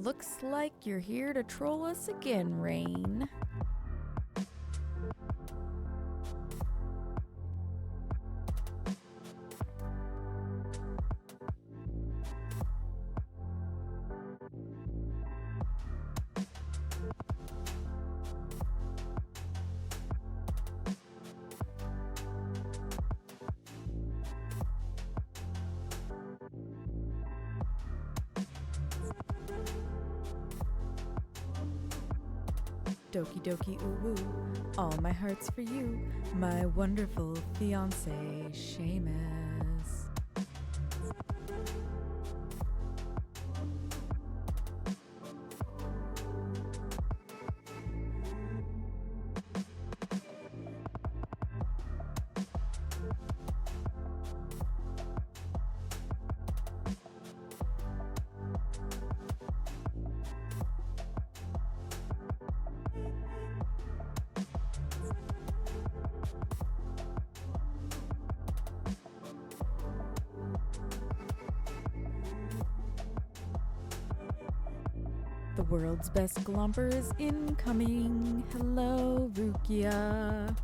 Looks like you're here to troll us again, Rain. Doki doki ooh ooh, all my heart's for you, my wonderful fiance, Seamus. The world's best glomper is incoming. Hello, Rukia.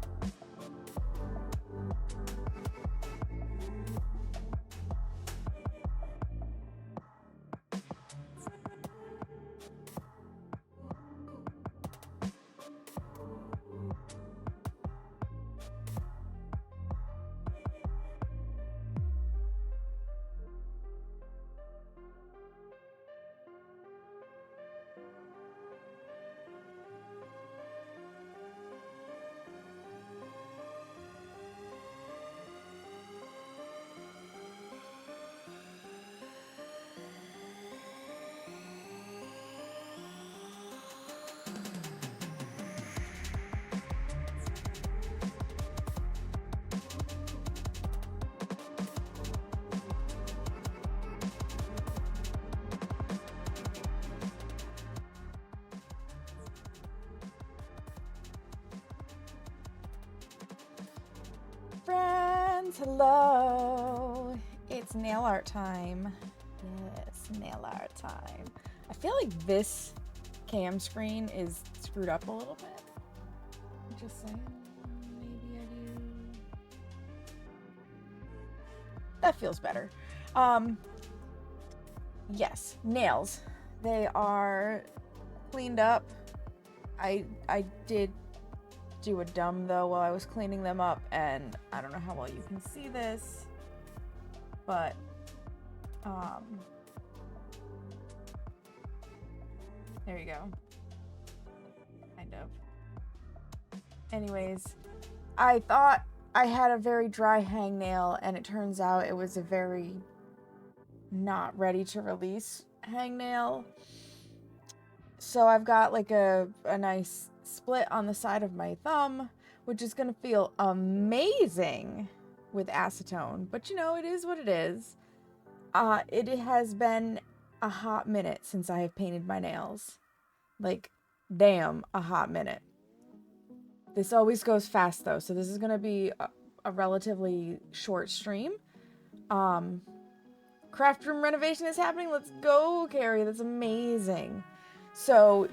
Friends, hello. It's nail art time. Yes, nail art time. I feel like this cam screen is screwed up a little bit. Just saying. Maybe I do. That feels better. Yes, nails. They are cleaned up. I did do a dumb though while I was cleaning them up, and I don't know how well you can see this, but there you go. Kind of. Anyways, I thought I had a very dry hangnail, and it turns out it was a very not ready to release hangnail. So I've got like a nice split on the side of my thumb, which is gonna feel amazing with acetone, but you know, it is what it is. It has been a hot minute since I have painted my nails. Like, damn, a hot minute. This always goes fast though, so this is gonna be a relatively short stream. Craft room renovation is happening. Let's go, Carrie. That's amazing. So,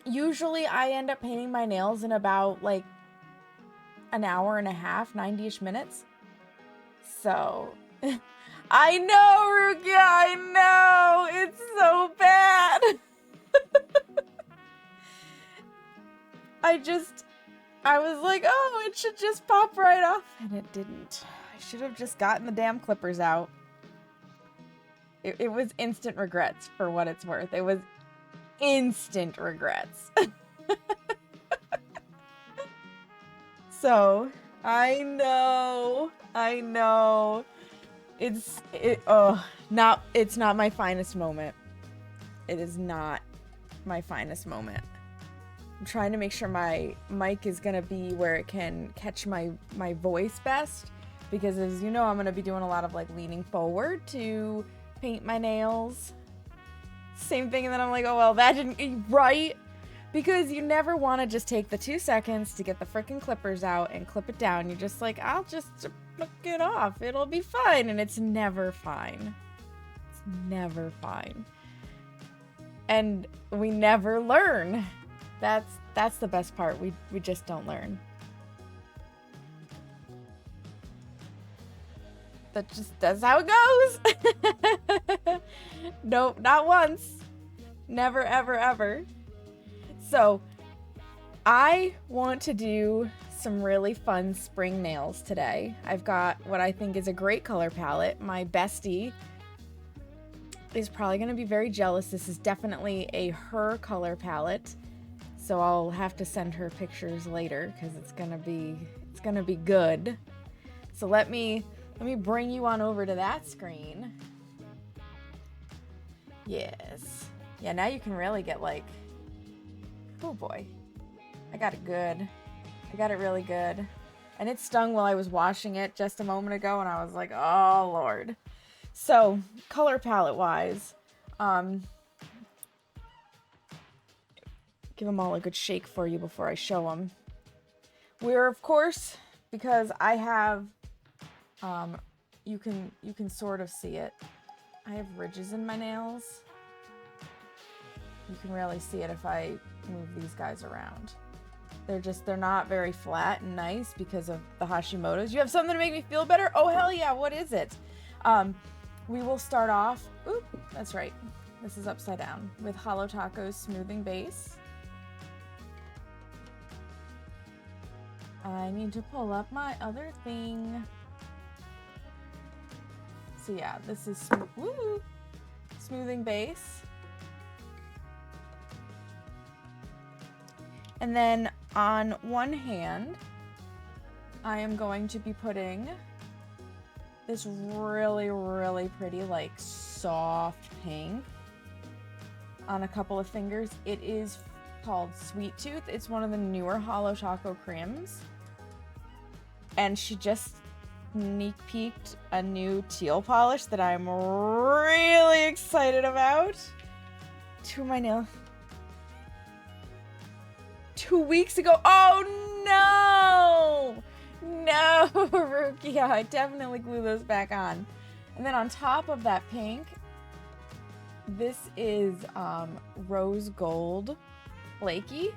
usually I end up painting my nails in about like an hour and a half, 90-ish minutes. So, I know, Rukia, I know. It's so bad. I was like, oh, it should just pop right off. And it didn't. I should have just gotten the damn clippers out. It was instant regrets for what it's worth. It was instant regrets. So, I know. It's not my finest moment. It is not my finest moment. I'm trying to make sure my mic is gonna be where it can catch my voice best, because as you know, I'm gonna be doing a lot of like leaning forward to paint my nails. Same thing, and then I'm like, oh well, that didn't, right? Because you never want to just take the 2 seconds to get the frickin' clippers out and clip it down. You're just like, I'll just look it off. It'll be fine. And it's never fine. It's never fine. And we never learn. That's the best part. We just don't learn. That's how it goes. Nope, not once. Never, ever, ever. So, I want to do some really fun spring nails today. I've got what I think is a great color palette. My bestie is probably going to be very jealous. This is definitely a her color palette. So I'll have to send her pictures later because it's going to be good. So let me bring you on over to that screen. Yes. Yeah, now you can really get like, oh boy, I got it good. I got it really good. And it stung while I was washing it just a moment ago, and I was like, oh Lord. So, color palette wise, give them all a good shake for you before I show them. We're, of course, because I have, you can sort of see it. I have ridges in my nails. You can really see it if I move these guys around. They're not very flat and nice because of the Hashimoto's. You have something to make me feel better? Oh, hell yeah, what is it? We will start off, oop, that's right. This is upside down, with Holo Taco's Smoothing Base. I need to pull up my other thing. So yeah, this is Smoothing Base. And then on one hand, I am going to be putting this really, really pretty, like, soft pink on a couple of fingers. It is called Sweet Tooth. It's one of the newer Holo Taco Crims. And she just sneak peeked a new teal polish that I'm really excited about. To my nail. 2 weeks ago. Oh no! No, Rukia. I definitely glue those back on. And then on top of that pink, this is rose gold flaky.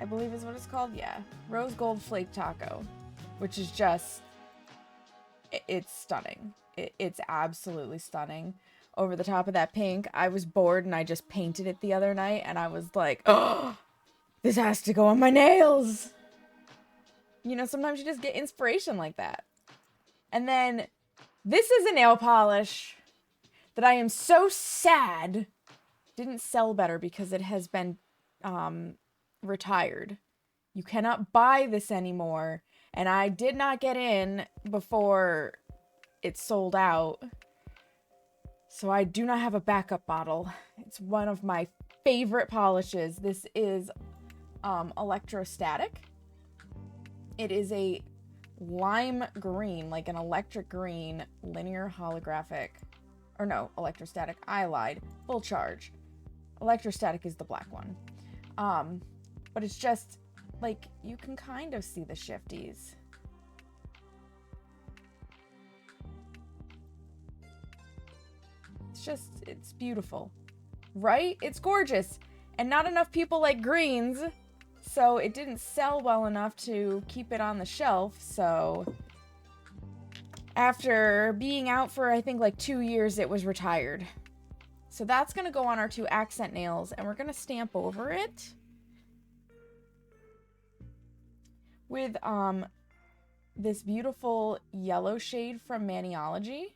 I believe is what it's called. Yeah, rose gold flake taco, which is just, it's stunning. It's absolutely stunning. Over the top of that pink, I was bored and I just painted it the other night, and I was like, oh, this has to go on my nails. You know, sometimes you just get inspiration like that. And then this is a nail polish that I am so sad didn't sell better because it has been retired. You cannot buy this anymore, and I did not get in before it sold out. So I do not have a backup bottle. It's one of my favorite polishes. This is electrostatic. It is a lime green, like an electric green, linear holographic, or no, electrostatic, I lied, full charge. Electrostatic is the black one. But it's just, like, you can kind of see the shifties. It's beautiful, right? It's gorgeous, and not enough people like greens, so it didn't sell well enough to keep it on the shelf. So after being out for, I think, like 2 years, it was retired. So that's gonna go on our 2 accent nails, and we're gonna stamp over it with this beautiful yellow shade from Maniology.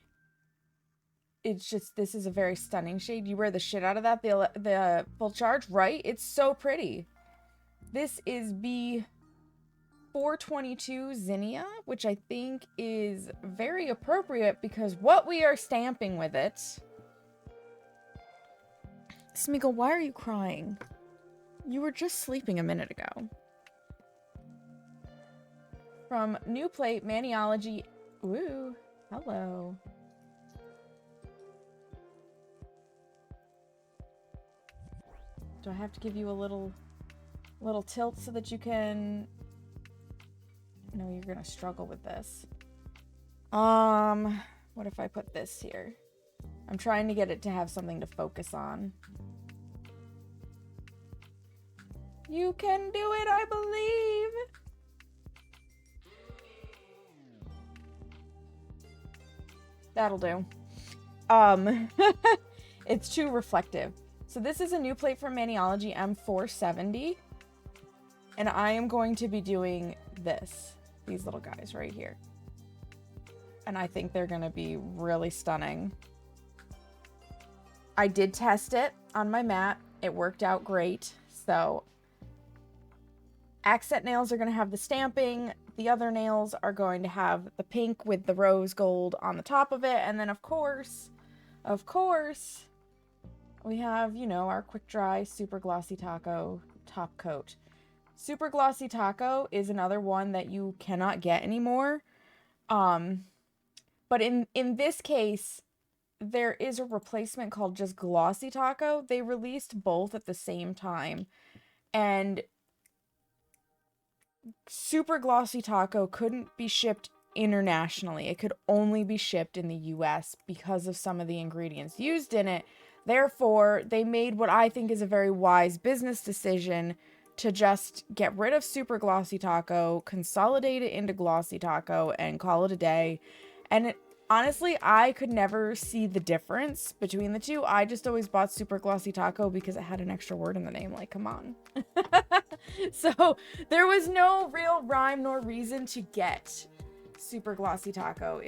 It's just, this is a very stunning shade. You wear the shit out of that, the full charge, right? It's so pretty. This is B422 Zinnia, which I think is very appropriate because what we are stamping with it. Smeagol, why are you crying? You were just sleeping a minute ago. From New Plate, Maniology. Ooh, hello. Do I have to give you a little tilt so that you can... No, you're gonna struggle with this. What if I put this here? I'm trying to get it to have something to focus on. You can do it, I believe! That'll do. It's too reflective. So this is a new plate from Maniology M470. And I am going to be doing these little guys right here. And I think they're going to be really stunning. I did test it on my mat. It worked out great. So accent nails are going to have the stamping. The other nails are going to have the pink with the rose gold on the top of it. And then of course, we have, you know, our quick dry super glossy taco top coat. Super glossy taco is another one that you cannot get anymore. But in this case, there is a replacement called just glossy taco. They released both at the same time. And super glossy taco couldn't be shipped internationally. It could only be shipped in the US because of some of the ingredients used in it. Therefore, they made what I think is a very wise business decision to just get rid of super glossy taco, consolidate it into glossy taco, and call it a day. And honestly, I could never see the difference between the two. I just always bought super glossy taco because it had an extra word in the name. Like, come on. So there was no real rhyme nor reason to get super glossy taco.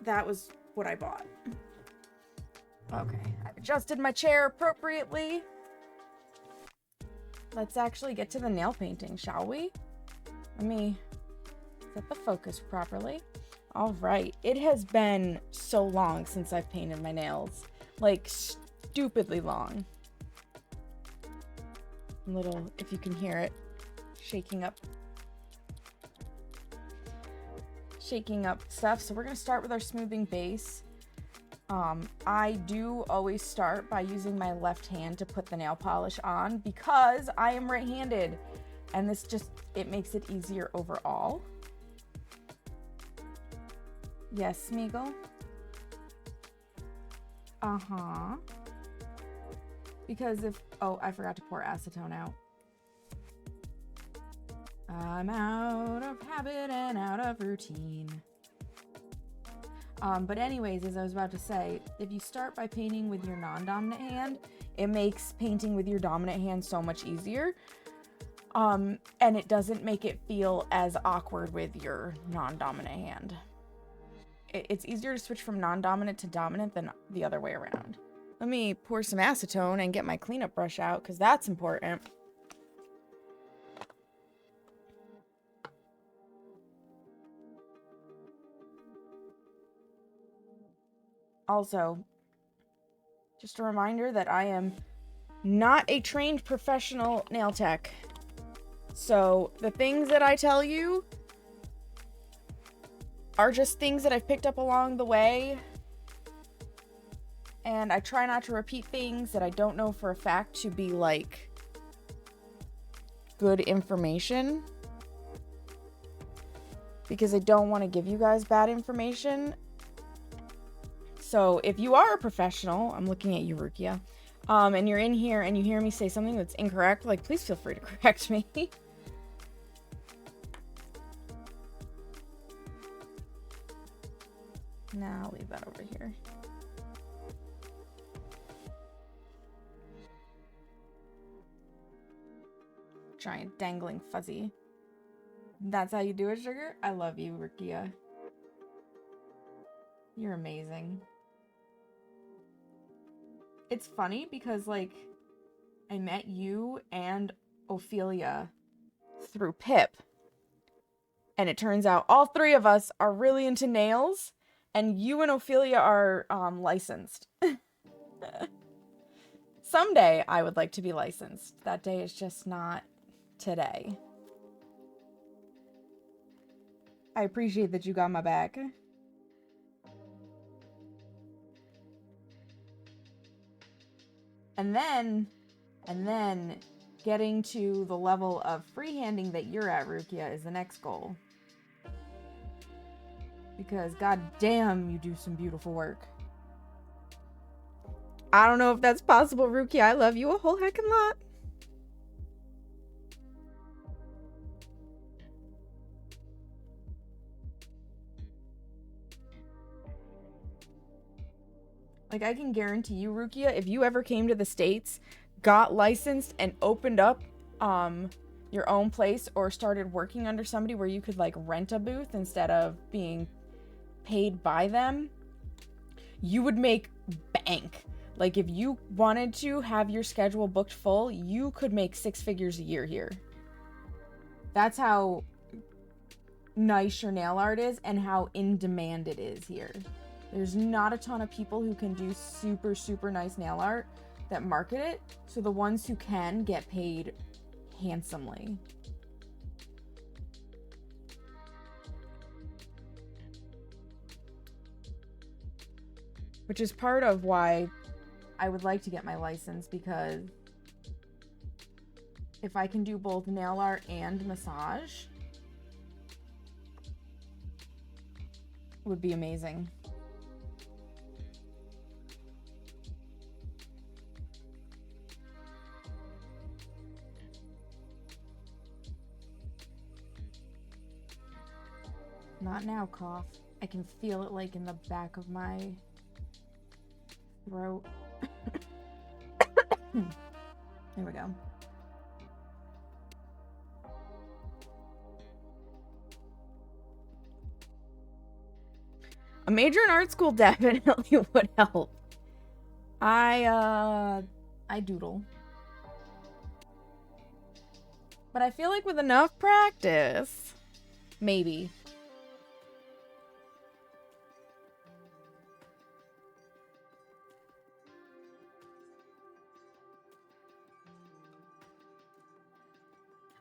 That was what I bought. Okay, I've adjusted my chair appropriately. Let's actually get to the nail painting, shall we? Let me set the focus properly. All right, it has been so long since I've painted my nails. Like, stupidly long. Little, if you can hear it, shaking up stuff. So we're gonna start with our smoothing base. I do always start by using my left hand to put the nail polish on because I am right-handed, and it makes it easier overall. Yes, Smeagol? Uh-huh. Because I forgot to pour acetone out. I'm out of habit and out of routine. But anyways, as I was about to say, if you start by painting with your non-dominant hand, it makes painting with your dominant hand so much easier. And it doesn't make it feel as awkward with your non-dominant hand. It's easier to switch from non-dominant to dominant than the other way around. Let me pour some acetone and get my cleanup brush out, because that's important. Also, just a reminder that I am not a trained professional nail tech. So the things that I tell you are just things that I've picked up along the way. And I try not to repeat things that I don't know for a fact to be like good information. Because I don't want to give you guys bad information. So if you are a professional, I'm looking at you, Rukia, and you're in here and you hear me say something that's incorrect, like, please feel free to correct me. Now I'll leave that over here. Giant dangling fuzzy. That's how you do it, sugar? I love you, Rukia. You're amazing. It's funny because, like, I met you and Ophelia through Pip. And it turns out all three of us are really into nails. And you and Ophelia are licensed. Someday I would like to be licensed. That day is just not today. I appreciate that you got my back. And then And then getting to the level of freehanding that you're at, Rukia, is the next goal. Because goddamn, you do some beautiful work. I don't know if that's possible, Rukia. I love you a whole heckin' lot. Like, I can guarantee you, Rukia, if you ever came to the States, got licensed, and opened up your own place or started working under somebody where you could, like, rent a booth instead of being paid by them, you would make bank. Like, if you wanted to have your schedule booked full, you could make 6 figures a year here. That's how nice your nail art is and how in demand it is here. There's not a ton of people who can do super, super nice nail art that market it. So the ones who can get paid handsomely. Which is part of why I would like to get my license, because if I can do both nail art and massage, it would be amazing. Not now, cough. I can feel it like in the back of my throat. There we go. A major in art school definitely would help. I doodle. But I feel like with enough practice, maybe.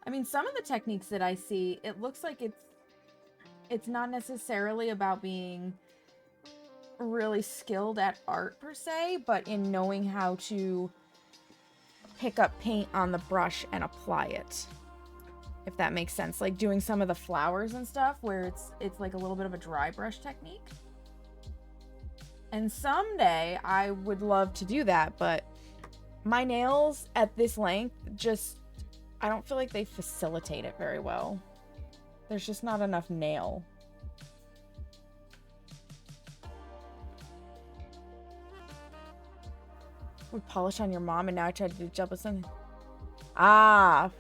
I mean, some of the techniques that I see, it looks like it's not necessarily about being really skilled at art per se, but in knowing how to pick up paint on the brush and apply it. If that makes sense. Like doing some of the flowers and stuff where it's like a little bit of a dry brush technique. And someday I would love to do that, but my nails at this length just, I don't feel like they facilitate it very well. There's just not enough nail. Would polish on your mom and now I tried to do gel with something. Ah.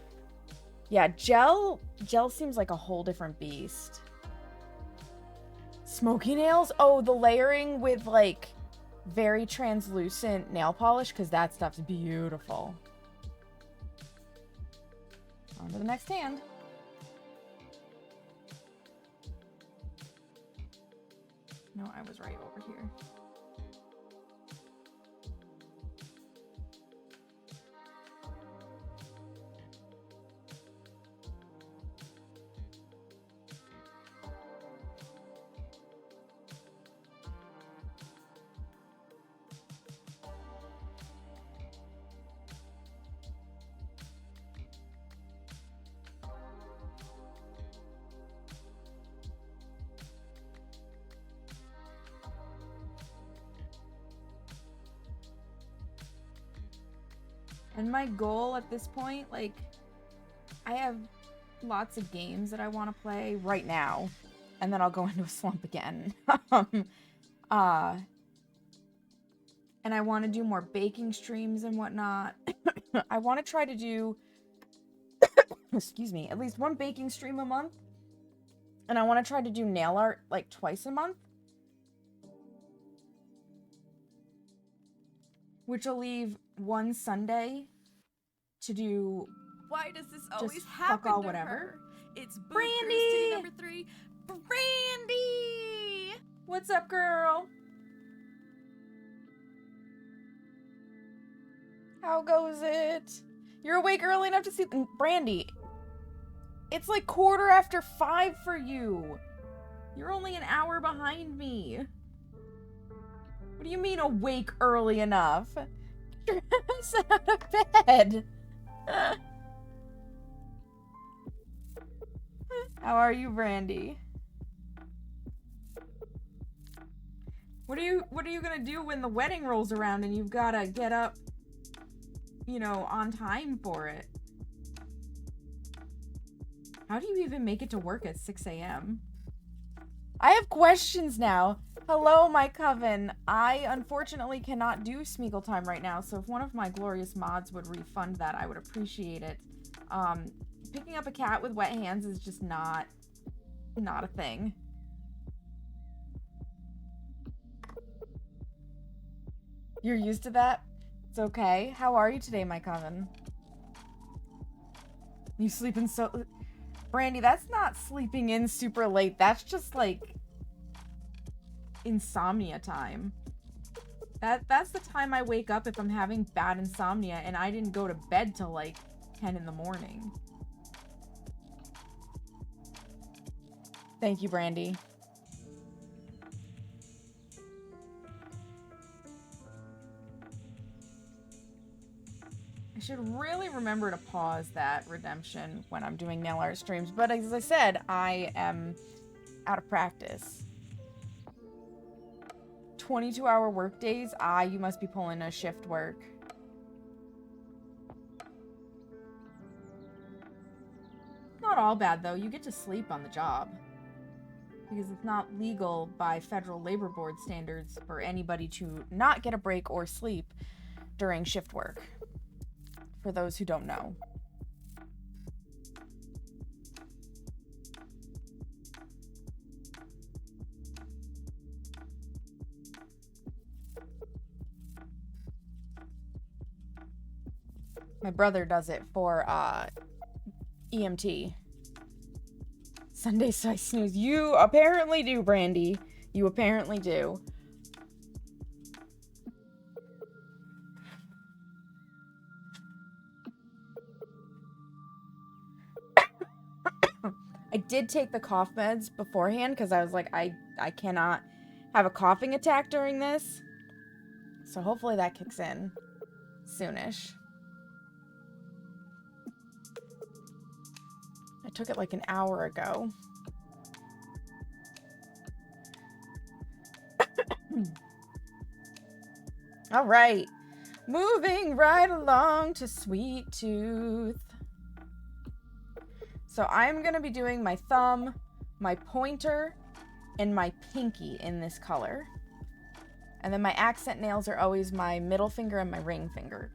Yeah, gel seems like a whole different beast. Smoky nails? Oh, the layering with like very translucent nail polish, because that stuff's beautiful. On to the next hand. No, I was right over here. And my goal at this point, like, I have lots of games that I want to play right now, and then I'll go into a slump again. And I want to do more baking streams and whatnot. I want to try to do, excuse me, at least one baking stream a month. And I want to try to do nail art like twice a month. Which will leave one Sunday to do. Why does this always happen to whatever. her? It's Brandy! number 3. Brandy! What's up, girl? How goes it? You're awake early enough to see Brandy. It's like 5:15 for you. You're only an hour behind me. What do you mean awake early enough? Get your ass out of bed. How are you, Brandy? What are you gonna do when the wedding rolls around and you've gotta get up, you know, on time for it? How do you even make it to work at 6 a.m.? I have questions now. Hello, my coven. I unfortunately cannot do Smeagol time right now, so if one of my glorious mods would refund that, I would appreciate it. Picking up a cat with wet hands is just not a thing. You're used to that? It's okay. How are you today, my coven? You sleeping so... Brandy, that's not sleeping in super late. That's just, like, insomnia time. That's the time I wake up if I'm having bad insomnia and I didn't go to bed till, like, 10 in the morning. Thank you, Brandy. I should really remember to pause that redemption when I'm doing nail art streams, but as I said, I am out of practice. 22-hour work days? You must be pulling a shift work. Not all bad, though. You get to sleep on the job. Because it's not legal by federal labor board standards for anybody to not get a break or sleep during shift work. For those who don't know. My brother does it for EMT. Sunday, so I snooze. You apparently do, Brandy. You apparently do. I did take the cough meds beforehand because I was like, I cannot have a coughing attack during this. So hopefully that kicks in soonish. I took it like an hour ago. All right. Moving right along to Sweet Tooth. So I'm going to be doing my thumb, my pointer, and my pinky in this color. And then my accent nails are always my middle finger and my ring finger.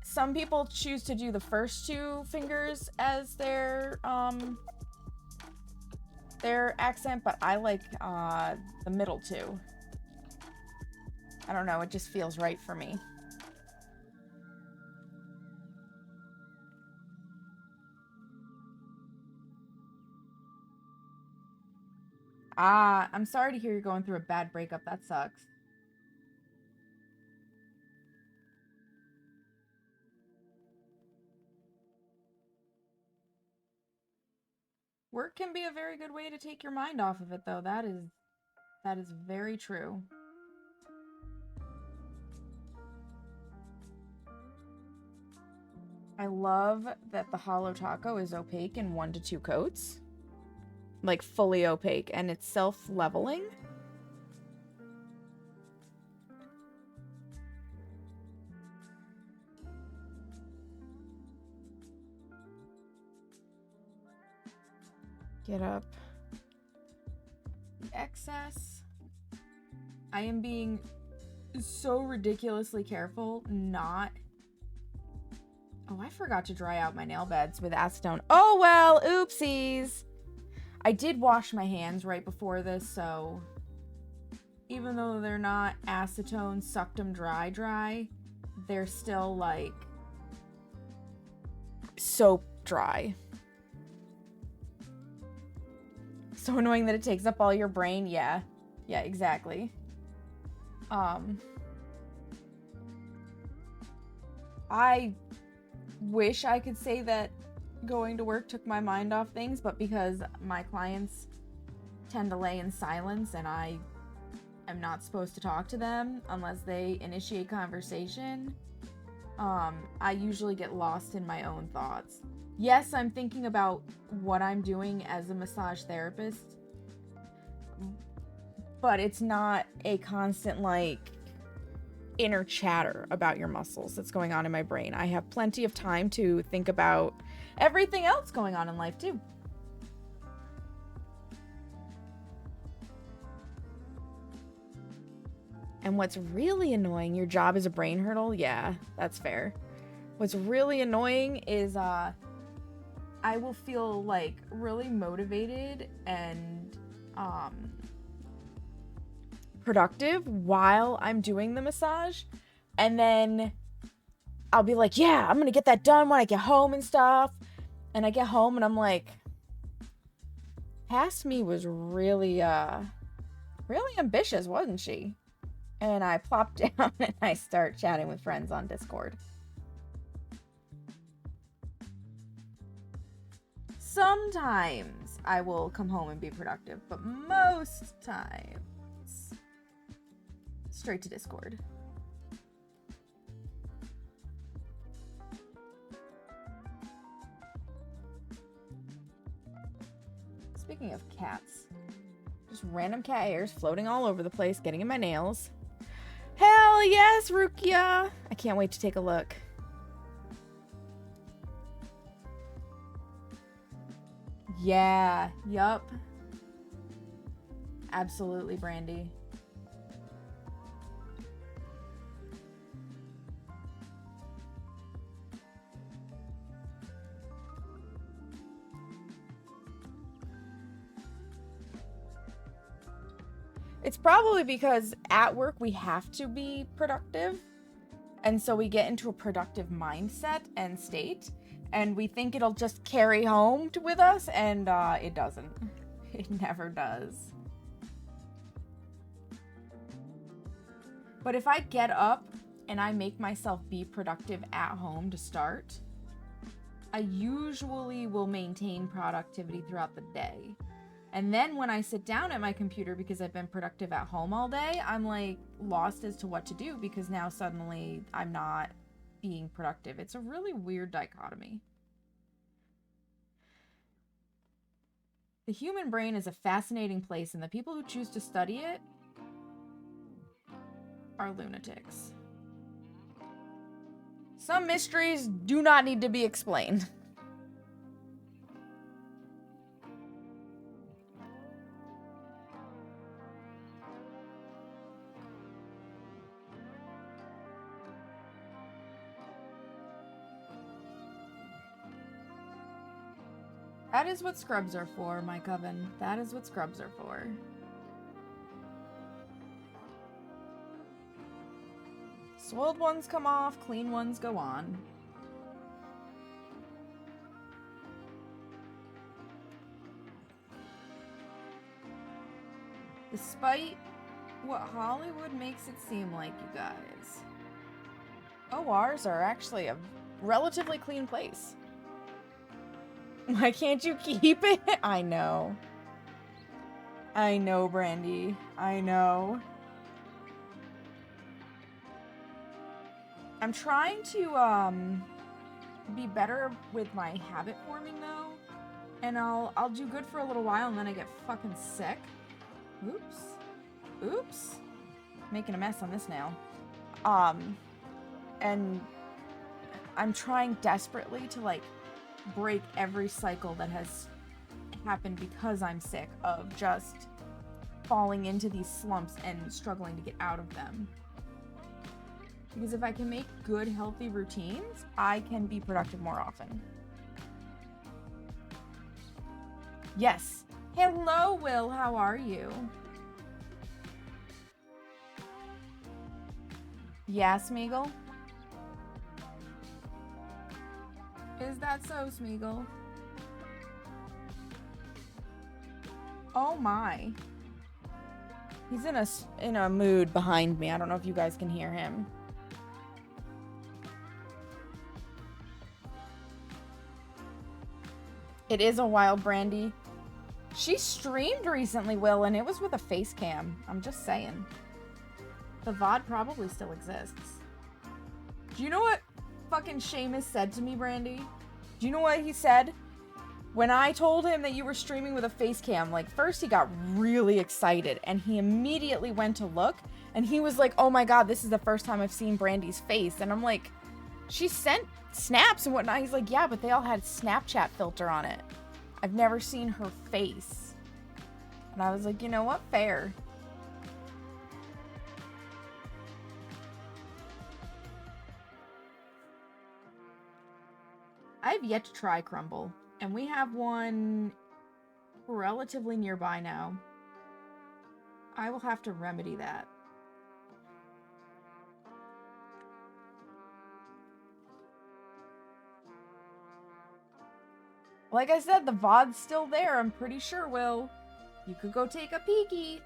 Some people choose to do the first two fingers as their accent, but I like the middle two. I don't know, it just feels right for me. I'm sorry to hear you're going through a bad breakup. That sucks. Work can be a very good way to take your mind off of it, though. That is very true. I love that the hollow taco is opaque in 1 to 2 coats. Like, fully opaque, and it's self-leveling. Get up. The excess. I am being so ridiculously careful not... Oh, I forgot to dry out my nail beds with acetone. Oh, well, oopsies. I did wash my hands right before this, so even though they're not acetone sucked them dry, they're still, like, soap dry. So annoying that it takes up all your brain. Yeah, exactly. I wish I could say that going to work took my mind off things, but because my clients tend to lay in silence and I am not supposed to talk to them unless they initiate conversation, I usually get lost in my own thoughts. Yes, I'm thinking about what I'm doing as a massage therapist, but it's not a constant, like, inner chatter about your muscles that's going on in my brain. I have plenty of time to think about everything else going on in life, too. And what's really annoying, your job is a brain hurdle? Yeah, that's fair. What's really annoying is I will feel like really motivated and productive while I'm doing the massage. And then I'll be like, yeah, I'm gonna get that done when I get home and stuff. And I get home and I'm like, past me was really ambitious, wasn't she? And I plop down and I start chatting with friends on Discord. Sometimes I will come home and be productive, but most times, straight to Discord. Speaking of cats, just random cat hairs floating all over the place, getting in my nails. Hell yes, Rukia! I can't wait to take a look. Yeah, yup. Absolutely, Brandy. It's probably because at work we have to be productive. And so we get into a productive mindset and state. And we think it'll just carry home with us. And it doesn't. It never does. But if I get up and I make myself be productive at home to start, I usually will maintain productivity throughout the day. And then when I sit down at my computer because I've been productive at home all day, I'm like lost as to what to do because now suddenly I'm not being productive. It's a really weird dichotomy. The human brain is a fascinating place, and the people who choose to study it are lunatics. Some mysteries do not need to be explained. That is what scrubs are for, my coven. That is what scrubs are for. Soiled ones come off, clean ones go on. Despite what Hollywood makes it seem like, you guys, ORs are actually a relatively clean place. Why can't you keep it? I know. I know, Brandy. I know. I'm trying to be better with my habit forming though. And I'll do good for a little while and then I get fucking sick. Oops. Oops. Making a mess on this nail. And I'm trying desperately to like break every cycle that has happened because I'm sick of just falling into these slumps and struggling to get out of them. Because if I can make good, healthy routines, I can be productive more often. Yes. Hello, Will. How are you? Yeah, Smeagol? Is that so, Smeagol? Oh my. He's in a mood behind me. I don't know if you guys can hear him. It is a wild Brandy. She streamed recently, Will, and it was with a face cam. I'm just saying. The VOD probably still exists. Do you know what fucking Seamus said to me, Brandy? Do you know what he said? When I told him that you were streaming with a face cam, like, first he got really excited, and he immediately went to look, and he was like, oh my god, this is the first time I've seen Brandy's face. And I'm like, she sent snaps and whatnot. He's like, yeah, but they all had Snapchat filter on it. I've never seen her face. And I was like, you know what? Fair. I've yet to try Crumble, and we have one relatively nearby now. I will have to remedy that. Like I said, the VOD's still there, I'm pretty sure, Will. You could go take a peeky.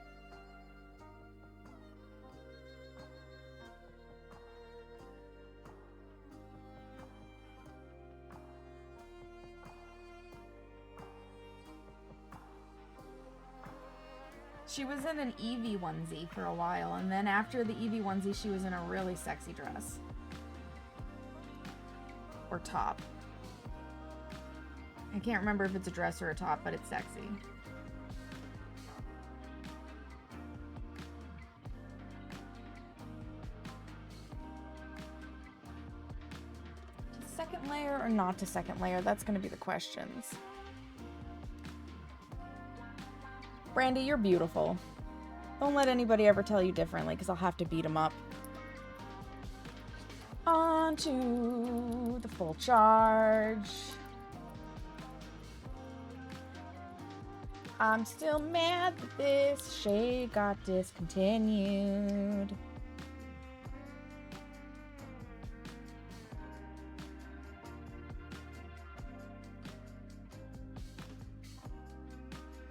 She was in an Eevee onesie for a while, and then after the Eevee onesie, she was in a really sexy dress. Or top. I can't remember if it's a dress or a top, but it's sexy. To second layer or not to second layer? That's going to be the questions. Brandy, you're beautiful. Don't let anybody ever tell you differently, because I'll have to beat them up. On to the full charge. I'm still mad that this shade got discontinued.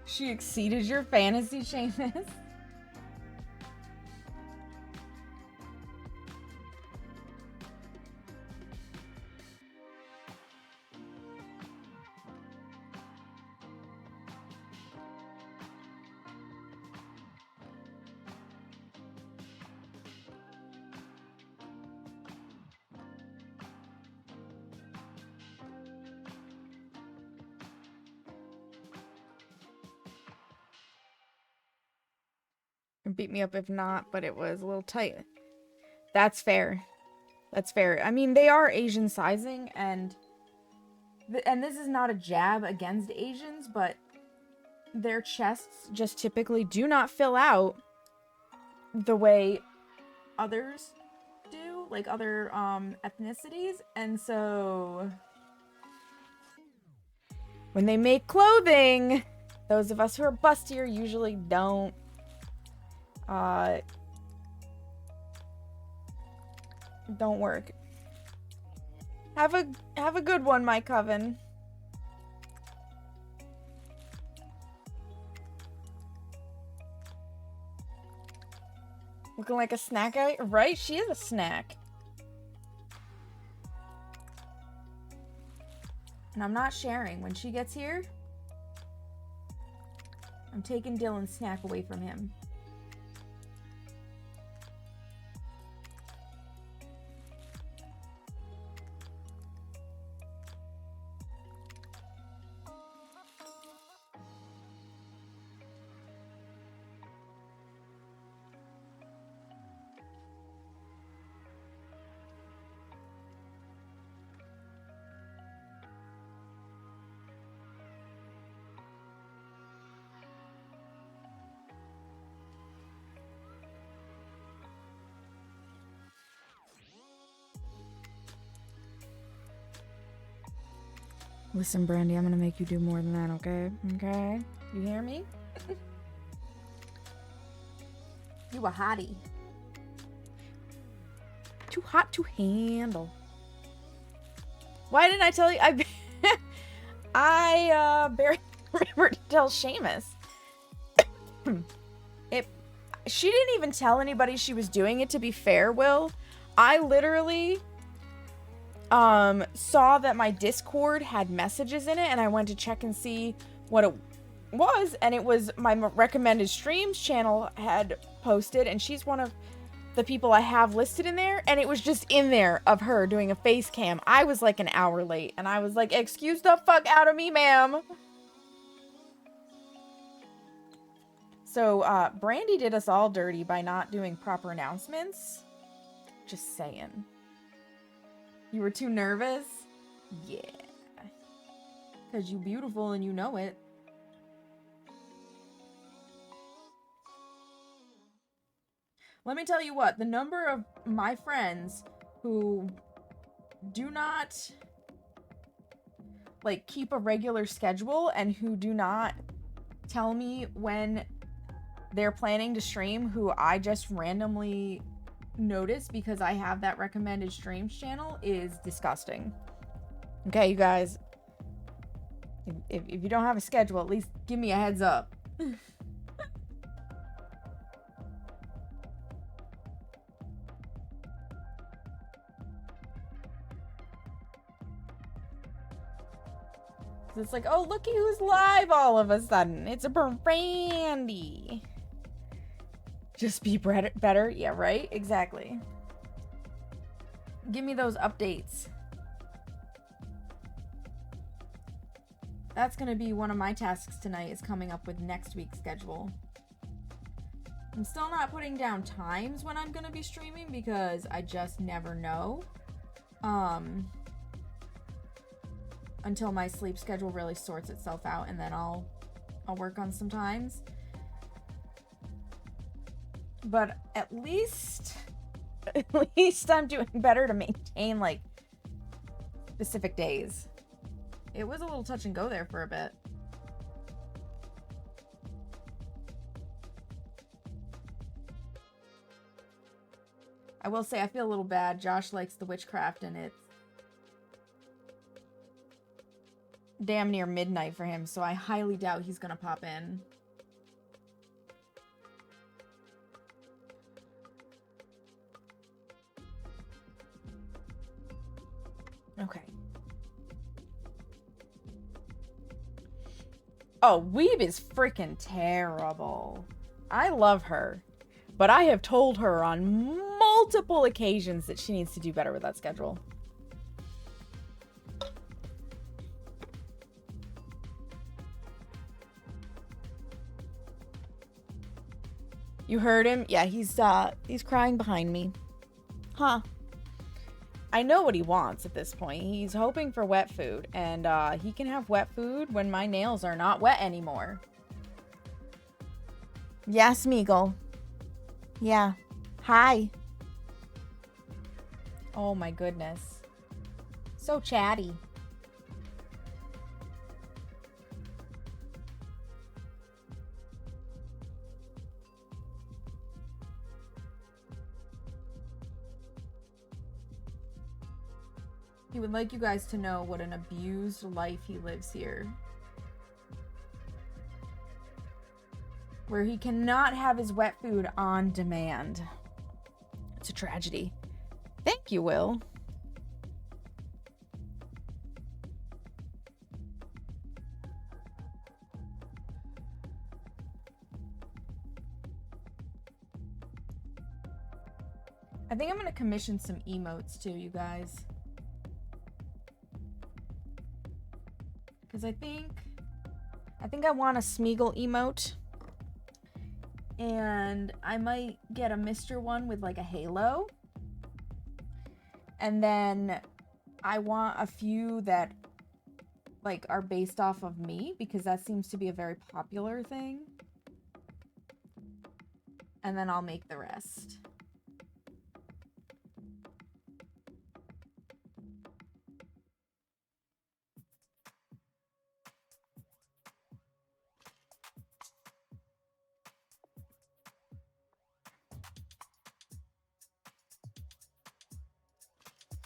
She exceeded your fantasy, Seamus. Beat me up if not, but it was a little tight. That's fair. That's fair. I mean, they are Asian sizing, and this is not a jab against Asians, but their chests just typically do not fill out the way others do, like other ethnicities, and so when they make clothing, those of us who are bustier usually don't don't work. Have a good one, my coven. Looking like a snack guy, right? She is a snack. And I'm not sharing. When she gets here, I'm taking Dylan's snack away from him. Listen, Brandy, I'm gonna make you do more than that, okay? Okay? You hear me? You a hottie. Too hot to handle. Why didn't I tell you? I barely remember to tell Seamus. She didn't even tell anybody she was doing it, to be fair, Will. I literally saw that my Discord had messages in it, and I went to check and see what it was, and it was my recommended streams channel had posted, and she's one of the people I have listed in there, and it was just in there of her doing a face cam. I was like an hour late, and I was like, excuse the fuck out of me, ma'am. So, Brandy did us all dirty by not doing proper announcements. Just saying. You were too nervous? Yeah. Because you beautiful and you know it. Let me tell you what, the number of my friends who do not, like, keep a regular schedule and who do not tell me when they're planning to stream, who I just randomly notice because I have that recommended streams channel, is disgusting. Okay, you guys, if you don't have a schedule, at least give me a heads up. It's like, oh, looky who's live all of a sudden. It's a Brandy. Just be better. Yeah, right? Exactly. Give me those updates. That's going to be one of my tasks tonight, is coming up with next week's schedule. I'm still not putting down times when I'm going to be streaming because I just never know. Until my sleep schedule really sorts itself out, and then I'll work on some times. But at least I'm doing better to maintain, like, specific days. It was a little touch and go there for a bit. I will say I feel a little bad. Josh likes the witchcraft, and it's damn near midnight for him, so I highly doubt he's gonna pop in. Okay. Oh, Weeb is freaking terrible. I love her, but I have told her on multiple occasions that she needs to do better with that schedule. You heard him? Yeah, he's crying behind me. Huh. I know what he wants at this point. He's hoping for wet food, and he can have wet food when my nails are not wet anymore. Yeah, Smeagol. Yeah. Hi. Oh my goodness. So chatty. He would like you guys to know what an abused life he lives here. Where he cannot have his wet food on demand. It's a tragedy. Thank you, Will. I think I'm gonna commission some emotes too, you guys. Because I think I want a Smeagol emote. And I might get a Mr. one with like a halo. And then I want a few that like are based off of me, because that seems to be a very popular thing. And then I'll make the rest.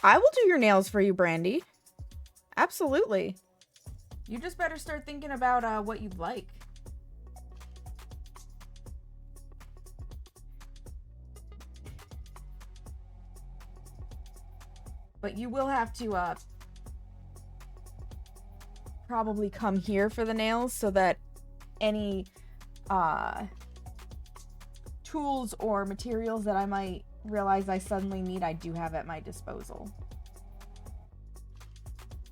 I will do your nails for you, Brandy. Absolutely. You just better start thinking about what you'd like. But you will have to probably come here for the nails so that any tools or materials that I might realize I suddenly need, I do have at my disposal.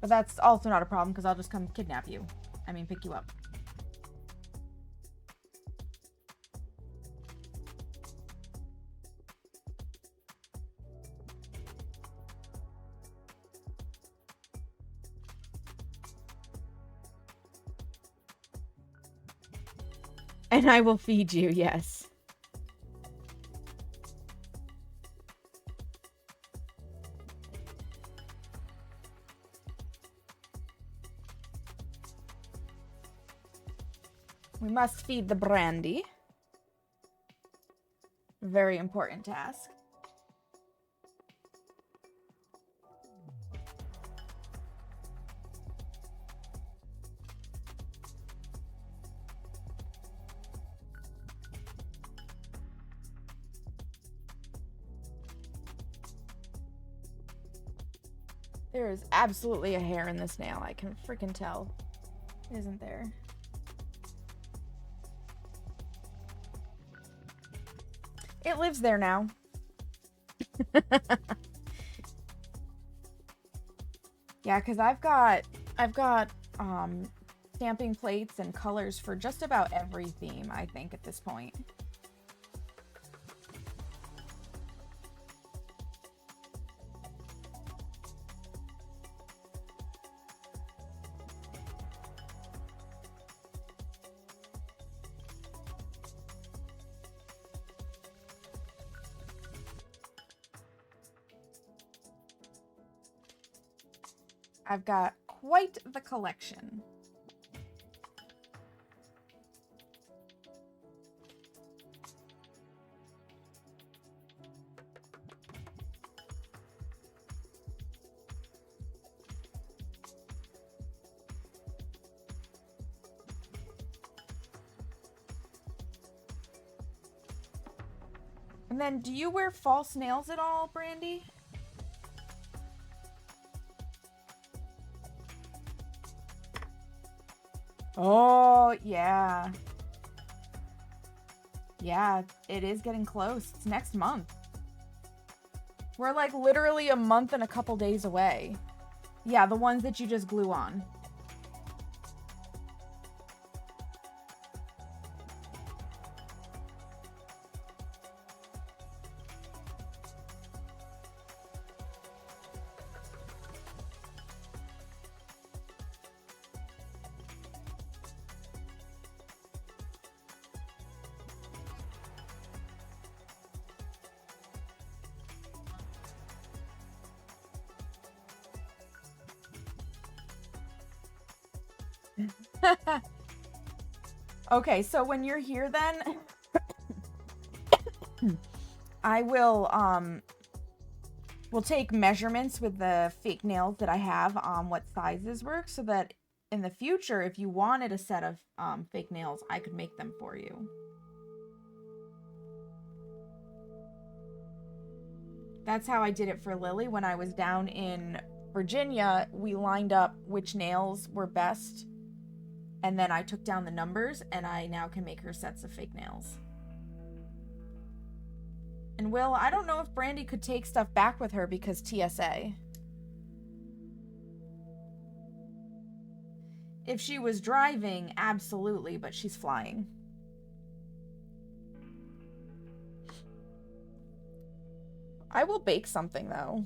But that's also not a problem because I'll just come kidnap you. I mean, pick you up. And I will feed you, yes. We must feed the brandy. Very important task. There is absolutely a hair in this nail. I can freaking tell. Isn't there? It lives there now. Yeah, because I've got stamping plates and colors for just about every theme, I think, at this point. I've got quite the collection. And then, do you wear false nails at all, Brandy? Oh, yeah. Yeah, it is getting close. It's next month. We're like literally a month and a couple days away. Yeah, the ones that you just glue on. Okay, so when you're here then, I will, we'll take measurements with the fake nails that I have on what sizes work so that in the future, if you wanted a set of fake nails, I could make them for you. That's how I did it for Lily when I was down in Virginia. We lined up which nails were best. And then I took down the numbers, and I now can make her sets of fake nails. And Will, I don't know if Brandy could take stuff back with her because TSA. If she was driving, absolutely, but she's flying. I will bake something, though.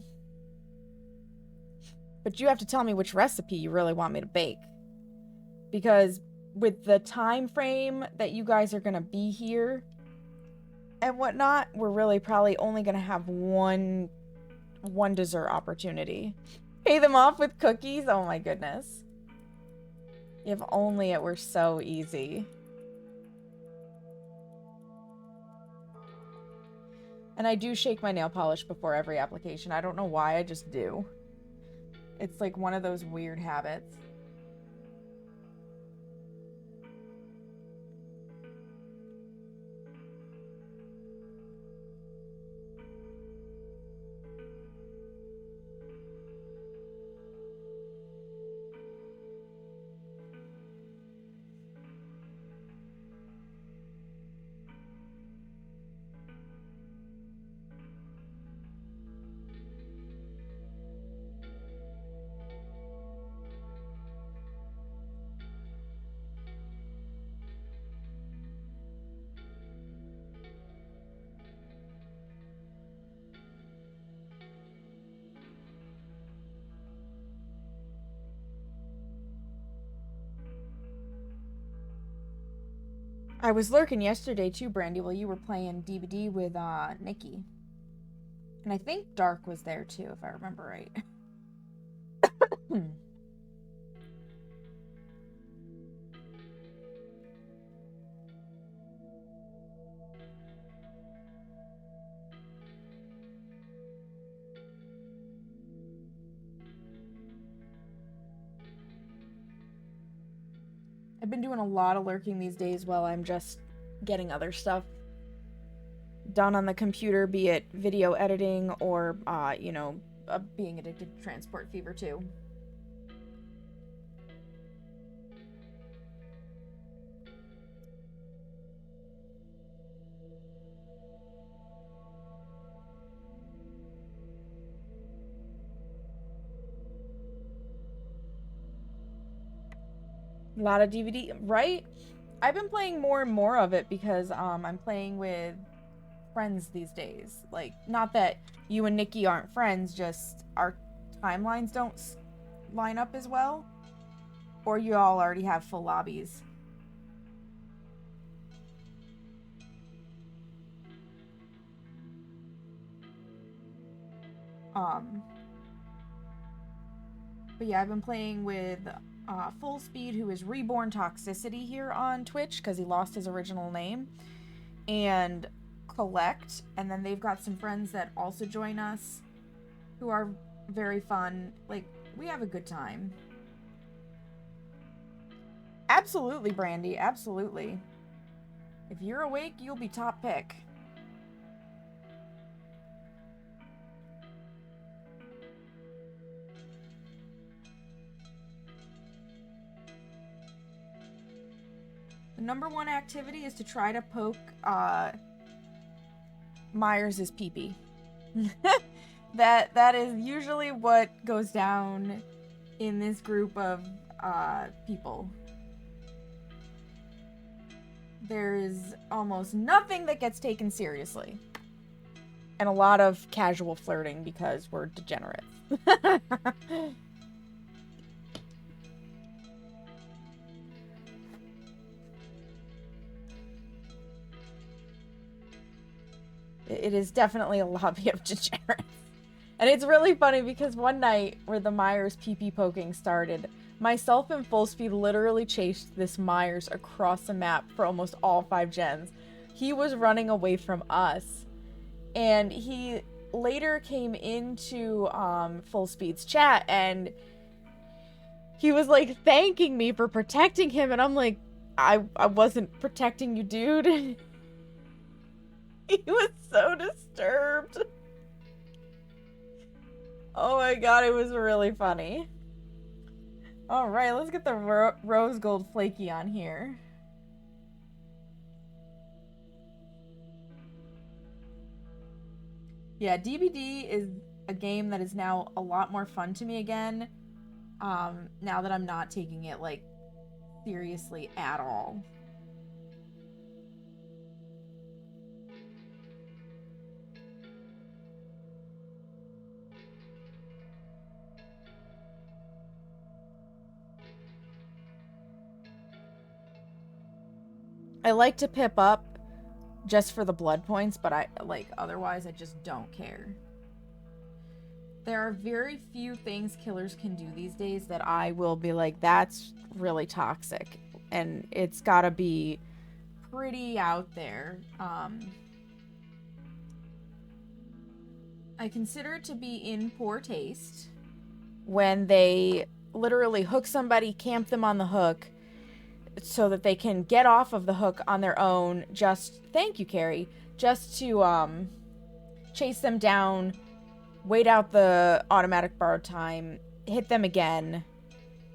But you have to tell me which recipe you really want me to bake. Because with the time frame that you guys are going to be here and whatnot, we're really probably only going to have one dessert opportunity. Pay them off with cookies? Oh my goodness. If only it were so easy. And I do shake my nail polish before every application. I don't know why, I just do. It's like one of those weird habits. I was lurking yesterday too, Brandy, while you were playing DVD with Nikki. And I think Dark was there too, if I remember right. I've been doing a lot of lurking these days while I'm just getting other stuff done on the computer, be it video editing or, being addicted to Transport Fever 2. A lot of DVD, right? I've been playing more and more of it because I'm playing with friends these days. Like, not that you and Nikki aren't friends, just our timelines don't line up as well. Or you all already have full lobbies. But yeah, I've been playing with Full Speed, who is Reborn Toxicity here on Twitch because he lost his original name, and Collect, and then they've got some friends that also join us who are very fun. Like, we have a good time. Absolutely, Brandy, absolutely. If you're awake, you'll be top pick. The number one activity is to try to poke Myers' pee-pee. that is usually what goes down in this group of people. There's almost nothing that gets taken seriously. And a lot of casual flirting because we're degenerates. It is definitely a lobby of degenerates. And it's really funny because one night where the Myers pee-pee poking started, myself and Full Speed literally chased this Myers across the map for almost all 5 gens. He was running away from us. And he later came into Full Speed's chat and he was like thanking me for protecting him. And I'm like, I wasn't protecting you, dude. He was so disturbed. Oh my god, it was really funny. Alright, let's get the rose gold flaky on here. Yeah, DBD is a game that is now a lot more fun to me again. Now that I'm not taking it, like, seriously at all. I like to pip up just for the blood points, but otherwise I just don't care. There are very few things killers can do these days that I will be like, that's really toxic. And it's gotta be pretty out there. I consider it to be in poor taste when they literally hook somebody, camp them on the hook, so that they can get off of the hook on their own, thank you, Carrie, just to chase them down, wait out the automatic borrowed time, hit them again,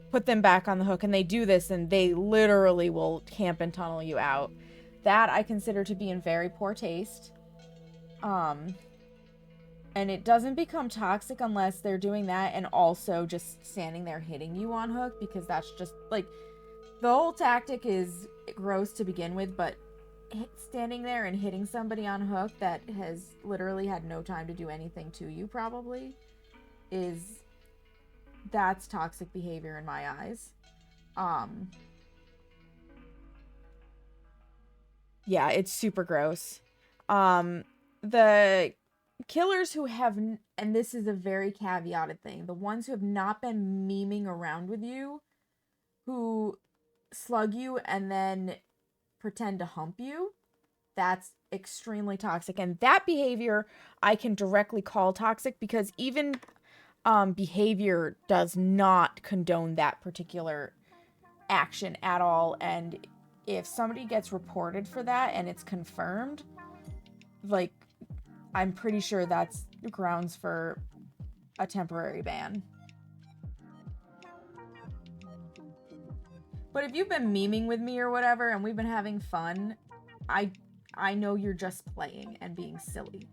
put them back on the hook, and they do this and they literally will camp and tunnel you out. That I consider to be in very poor taste. And it doesn't become toxic unless they're doing that and also just standing there hitting you on hook, because that's just, like, the whole tactic is gross to begin with, but standing there and hitting somebody on hook that has literally had no time to do anything to you probably that's toxic behavior in my eyes. Yeah, it's super gross. The killers who have, and this is a very caveated thing, the ones who have not been memeing around with you, who slug you and then pretend to hump you, that's extremely toxic. And that behavior I can directly call toxic because even behavior does not condone that particular action at all. And if somebody gets reported for that and it's confirmed, like, I'm pretty sure that's grounds for a temporary ban. But if you've been memeing with me or whatever and we've been having fun, I know you're just playing and being silly.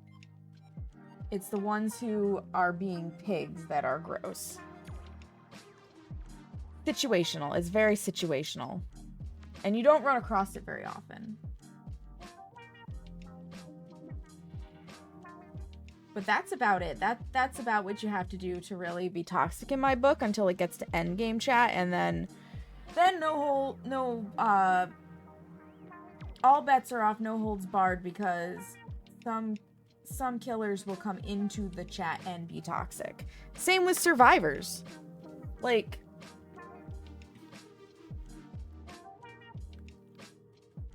It's the ones who are being pigs that are gross. Situational. It's very situational. And you don't run across it very often. But that's about it. That's about what you have to do to really be toxic in my book until it gets to endgame chat, and then all bets are off, no holds barred, because some killers will come into the chat and be toxic. Same with survivors. Like,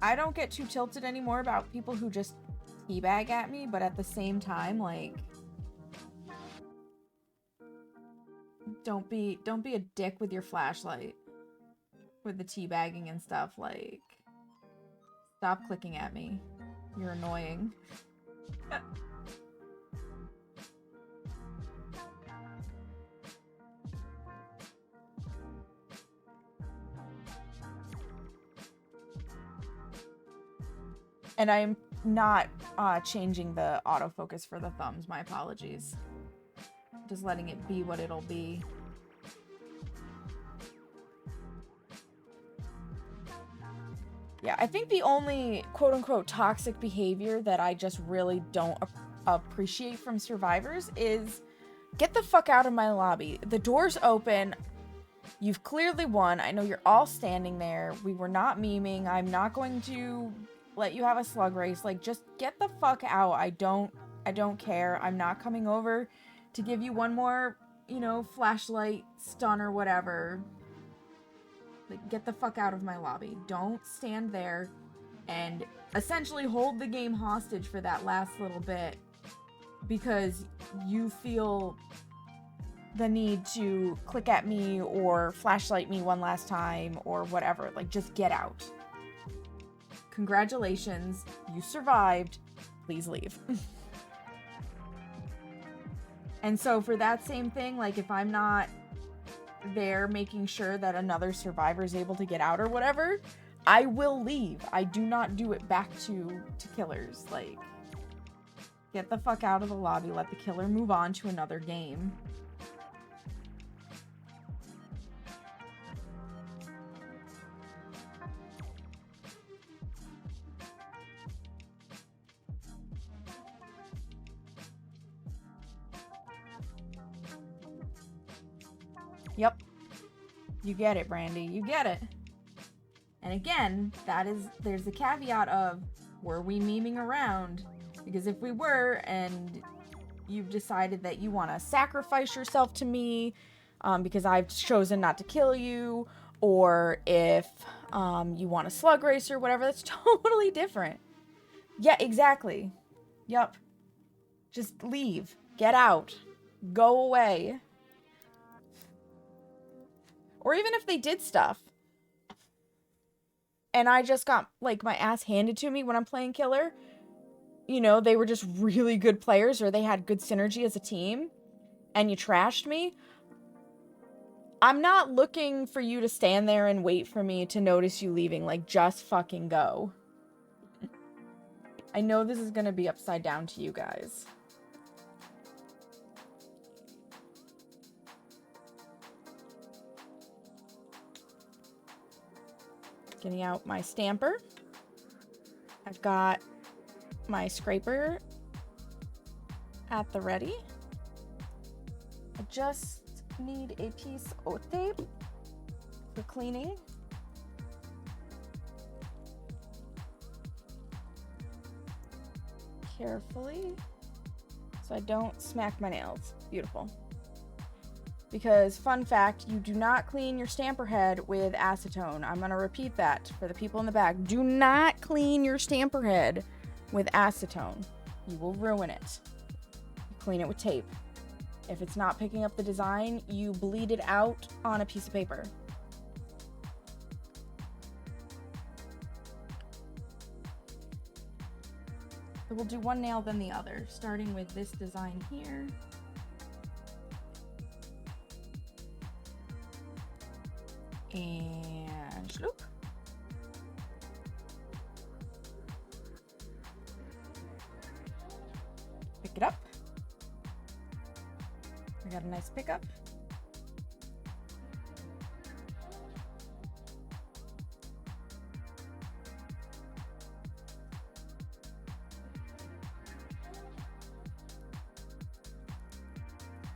I don't get too tilted anymore about people who just teabag at me, but at the same time, like, don't be a dick with your flashlight with the teabagging and stuff. Like, stop clicking at me. You're annoying. And I'm not changing the autofocus for the thumbs. My apologies. Just letting it be what it'll be. Yeah, I think the only quote-unquote toxic behavior that I just really don't appreciate from survivors is get the fuck out of my lobby. The door's open. You've clearly won. I know you're all standing there. We were not memeing. I'm not going to let you have a slug race. Like, just get the fuck out. I don't care. I'm not coming over to give you one more, flashlight stun or whatever. Like, get the fuck out of my lobby. Don't stand there and essentially hold the game hostage for that last little bit because you feel the need to click at me or flashlight me one last time or whatever. Like, just get out. Congratulations, you survived. Please leave. And so for that same thing, like, if I'm not there making sure that another survivor is able to get out or whatever, I will leave. I do not do it back to killers. Like, get the fuck out of the lobby. Let the killer move on to another game. Yep. You get it, Brandy. You get it. And again, there's the caveat of, were we memeing around? Because if we were, and you've decided that you want to sacrifice yourself to me, because I've chosen not to kill you, or if you want a slug race or whatever, that's totally different. Yeah, exactly. Yep. Just leave. Get out. Go away. Or even if they did stuff and I just got, like, my ass handed to me when I'm playing killer, they were just really good players or they had good synergy as a team and you trashed me, I'm not looking for you to stand there and wait for me to notice you leaving. Like, just fucking go. I know this is gonna be upside down to you guys. Getting out my stamper. I've got my scraper at the ready. I just need a piece of tape for cleaning. carefully so I don't smack my nails. Beautiful. Because, fun fact, you do not clean your stamper head with acetone. I'm going to repeat that for the people in the back. Do not clean your stamper head with acetone. You will ruin it. Clean it with tape. If it's not picking up the design, you bleed it out on a piece of paper. So we'll do one nail then the other, starting with this design here. And sloop. Pick it up. We got a nice pickup.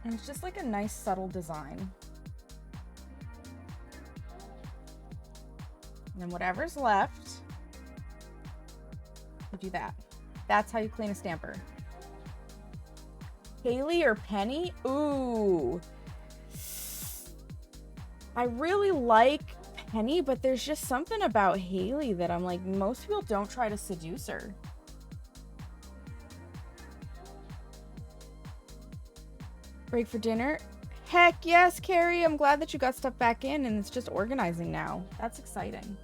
And it's just like a nice subtle design. And then whatever's left, you do that. That's how you clean a stamper. Haley or Penny? Ooh. I really like Penny, but there's just something about Haley that I'm like, most people don't try to seduce her. Break for dinner? Heck yes, Carrie. I'm glad that you got stuff back in and it's just organizing now. That's exciting.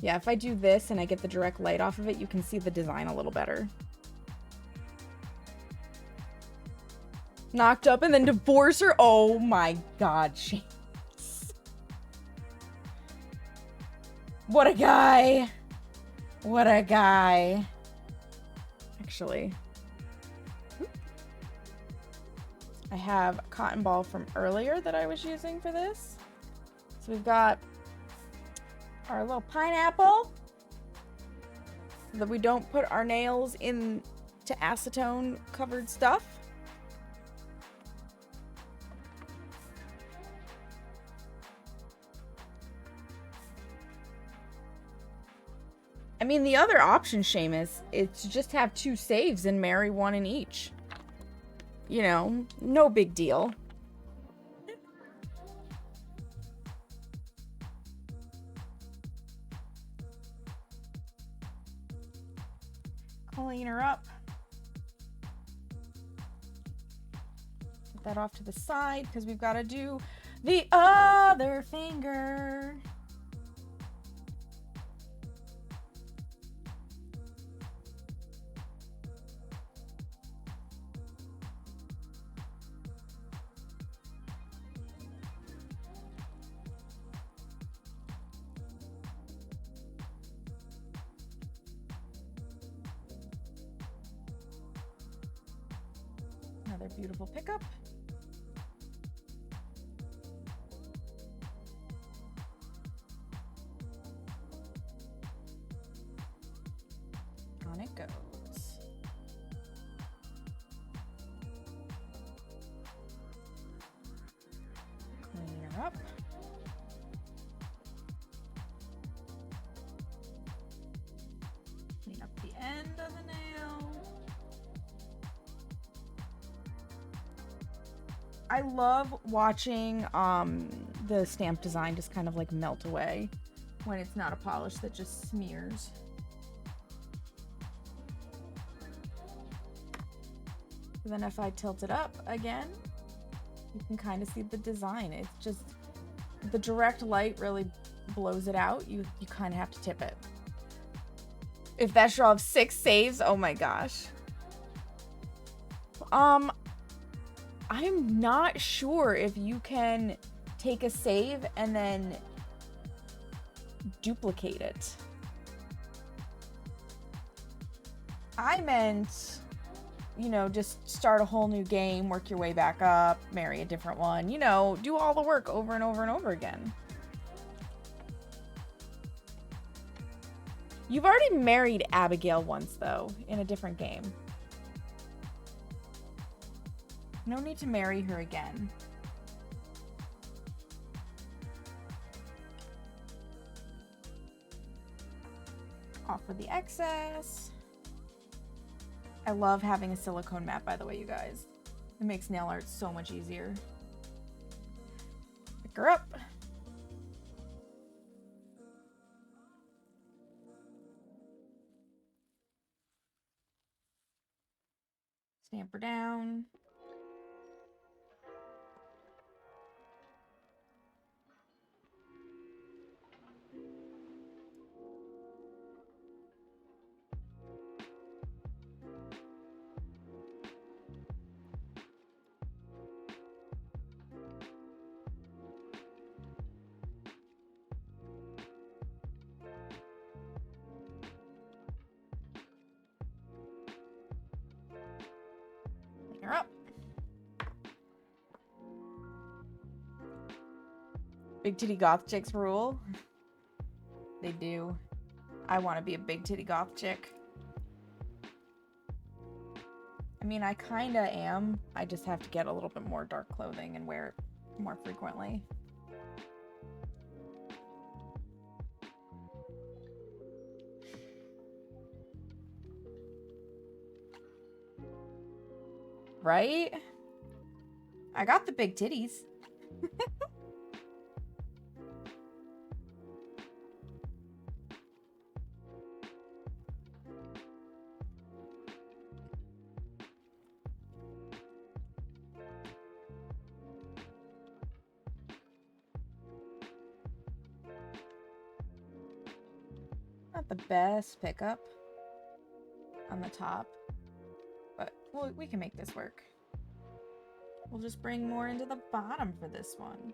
Yeah, if I do this and I get the direct light off of it, you can see the design a little better. Knocked up and then divorce her? Oh my god, Shane. What a guy. What a guy. Actually, I have a cotton ball from earlier that I was using for this. So we've got our little pineapple so that we don't put our nails into acetone covered stuff. I mean, the other option, Seamus, is to just have 2 saves and marry one in each. You know, no big deal. Clean her up. Put that off to the side because we've got to do the other finger. Another beautiful pickup. On it goes. Clean her up. Clean up the end of the nail. I love watching the stamp design just kind of like melt away when it's not a polish that just smears. Then if I tilt it up again, you can kind of see the design. It's just the direct light really blows it out. You kind of have to tip it. If that draw of 6 saves, oh my gosh. I'm not sure if you can take a save and then duplicate it. I meant, you know, just start a whole new game, work your way back up, marry a different one, you know, do all the work over and over and over again. You've already married Abigail once, though, in a different game. No need to marry her again. Off with the excess. I love having a silicone mat, by the way, you guys. It makes nail art so much easier. Pick her up. Stamp her down. Clean her up. Big titty goth chicks rule. They do. I want to be a big titty goth chick. I mean, I kinda am. I just have to get a little bit more dark clothing and wear it more frequently. Right? I got the big titties. Not the best pickup on the top, but we can make this work. We'll just bring more into the bottom for this one.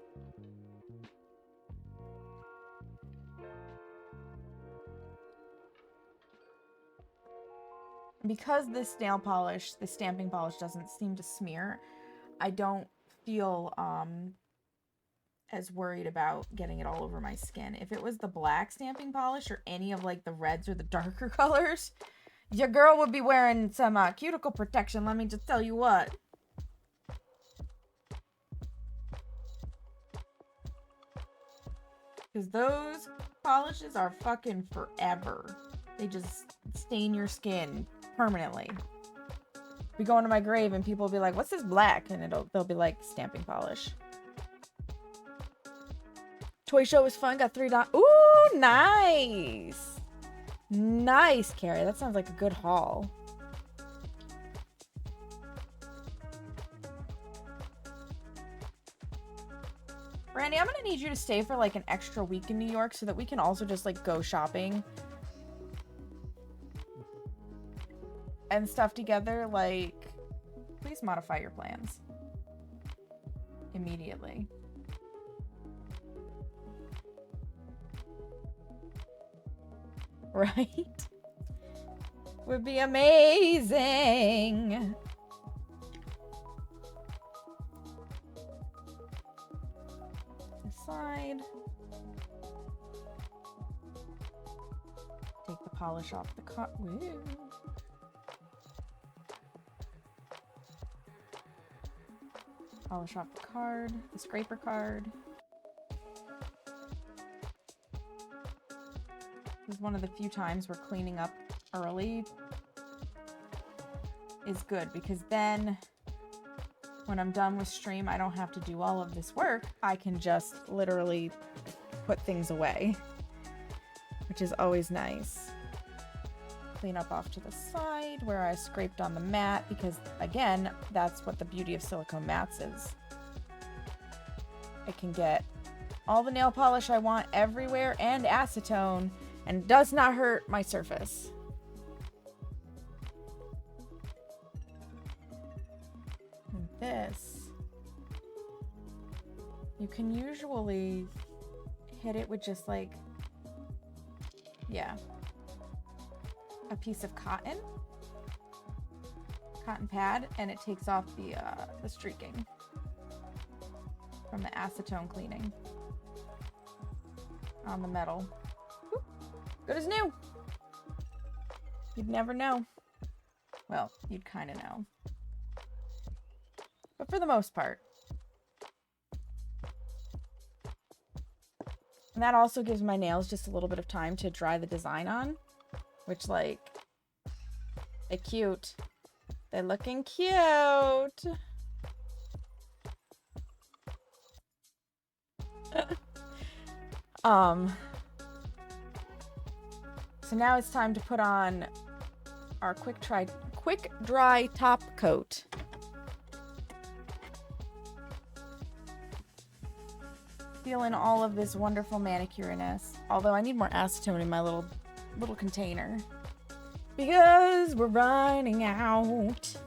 Because this nail polish, the stamping polish doesn't seem to smear, I don't feel as worried about getting it all over my skin. If it was the black stamping polish or any of like the reds or the darker colors, your girl would be wearing some cuticle protection, let me just tell you what. Because those polishes are fucking forever. They just stain your skin permanently. We go into my grave and people will be like, what's this black? And they'll be like, stamping polish. Toy show was fun. Got $3. Ooh, nice. Nice, Carrie. That sounds like a good haul. Randy, I'm gonna need you to stay for like an extra week in New York so that we can also just like go shopping and stuff together. Like, please modify your plans immediately. Right? Would be amazing. Side. Take the polish off the card. Polish off the card, the scraper card. This is one of the few times where cleaning up early is good, because then when I'm done with stream, I don't have to do all of this work. I can just literally put things away, which is always nice. Clean up off to the side where I scraped on the mat, because again, that's what the beauty of silicone mats is. I can get all the nail polish I want everywhere and acetone, and does not hurt my surface. And this, you can usually hit it with just like, yeah, a piece of cotton pad, and it takes off the streaking from the acetone cleaning on the metal. Whoop. Good as new. You'd never know. Well, you'd kind of know. But for the most part. And that also gives my nails just a little bit of time to dry the design on. Which, like, they're cute. They're looking cute. So now it's time to put on our quick dry top coat. Feeling all of this wonderful manicureness. Although I need more acetone in my little container. Because we're running out.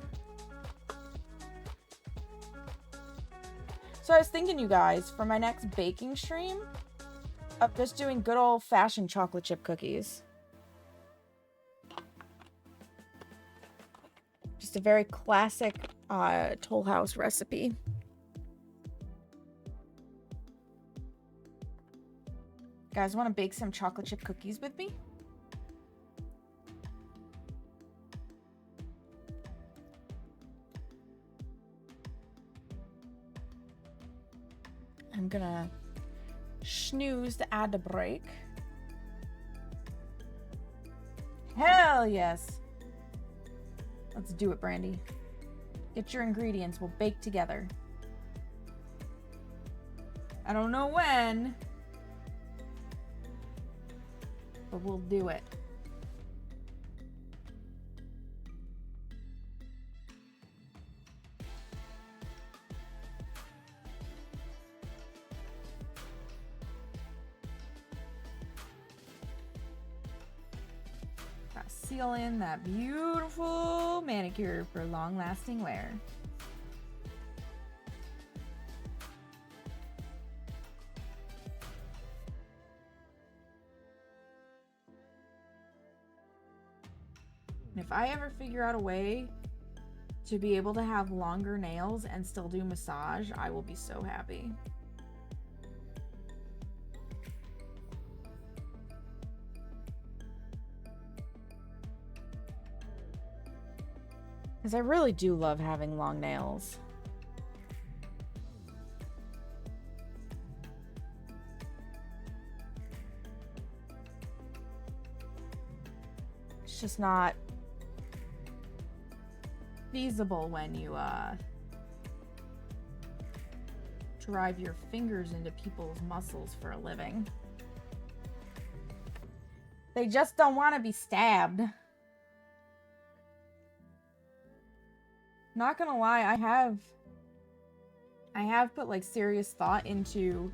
So I was thinking, you guys, for my next baking stream, of just doing good old-fashioned chocolate chip cookies. Just a very classic Toll House recipe. Guys, want to bake some chocolate chip cookies with me? I'm gonna snooze to add the break. Hell yes! Let's do it, Brandy. Get your ingredients. We'll bake together. I don't know when, but we'll do it. Gotta seal in that beautiful manicure for long-lasting wear. If I ever figure out a way to be able to have longer nails and still do massage, I will be so happy. Because I really do love having long nails. It's just not feasible when you drive your fingers into people's muscles for a living. They just don't want to be stabbed. Not gonna lie, I have put like serious thought into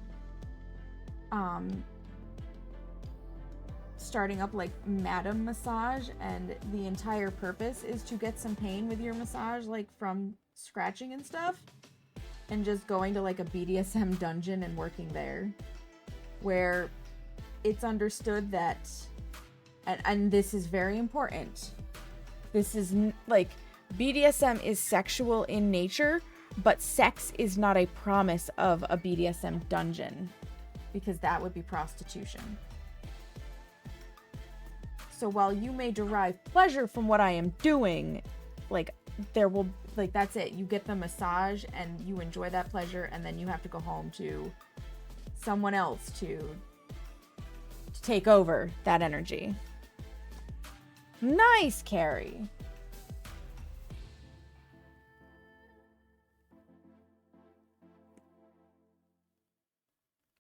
starting up like Madam Massage, and the entire purpose is to get some pain with your massage, like from scratching and stuff, and just going to like a BDSM dungeon and working there, where it's understood that, and this is very important, this is like, BDSM is sexual in nature, but sex is not a promise of a BDSM dungeon, because that would be prostitution. So while you may derive pleasure from what I am doing, like, there will, like, that's it. You get the massage and you enjoy that pleasure, and then you have to go home to someone else to take over that energy. Nice, Carrie.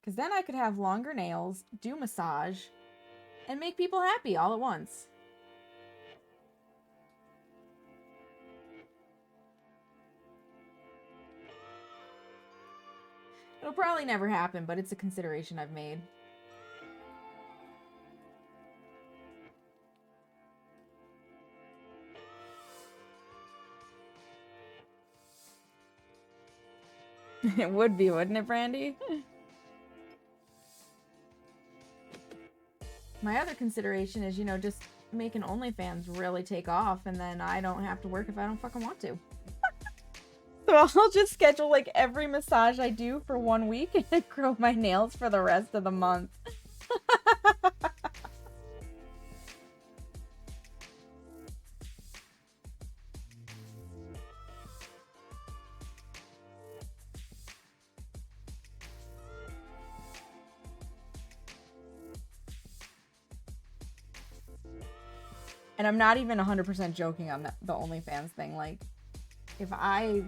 Because then I could have longer nails, do massage, and make people happy all at once. It'll probably never happen, but it's a consideration I've made. It would be, wouldn't it, Brandy? My other consideration is, you know, just making OnlyFans really take off, and then I don't have to work if I don't fucking want to. So I'll just schedule like every massage I do for 1 week and grow my nails for the rest of the month. And I'm not even 100% joking on the OnlyFans thing. Like, if I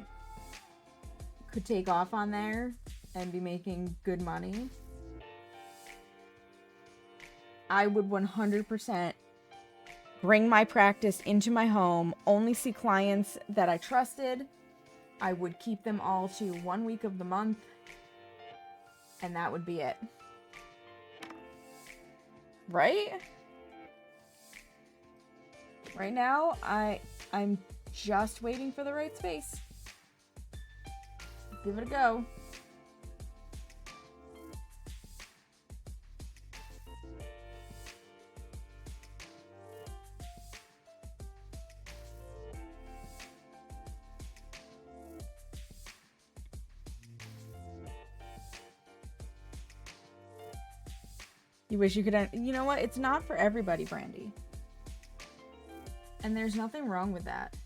could take off on there and be making good money, I would 100% bring my practice into my home, only see clients that I trusted. I would keep them all to 1 week of the month, and that would be it. Right? Right now, I'm just waiting for the right space. Give it a go. You wish you could... You know what? It's not for everybody, Brandy. And there's nothing wrong with that.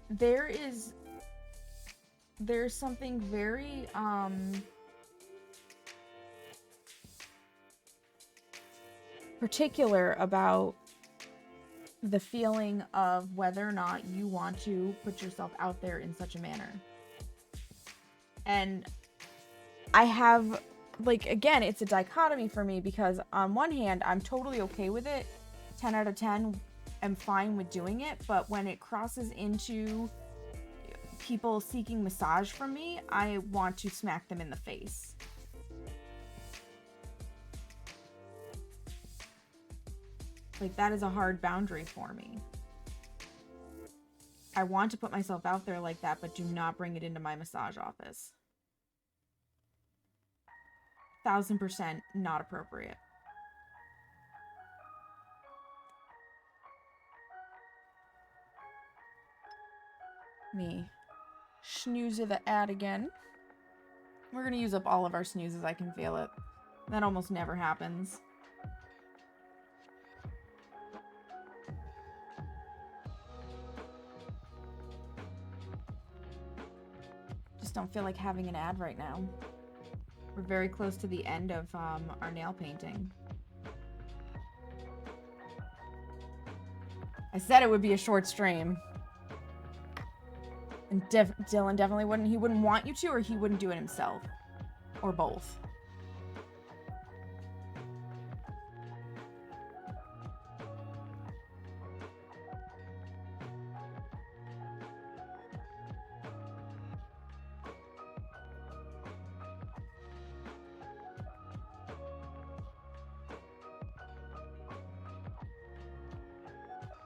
There's something very, particular about the feeling of whether or not you want to put yourself out there in such a manner. And I have, like, again, it's a dichotomy for me because on one hand, I'm totally okay with it. 10 out of 10, I'm fine with doing it. But when it crosses into people seeking massage from me, I want to smack them in the face. Like, that is a hard boundary for me. I want to put myself out there like that, but do not bring it into my massage office. 1000% not appropriate. Me. Snooze of the ad again. We're gonna use up all of our snoozes, I can feel it. That almost never happens. Just don't feel like having an ad right now. We're very close to the end of our nail painting. I said it would be a short stream. And Dylan definitely wouldn't. He wouldn't want you to, or he wouldn't do it himself. Or both.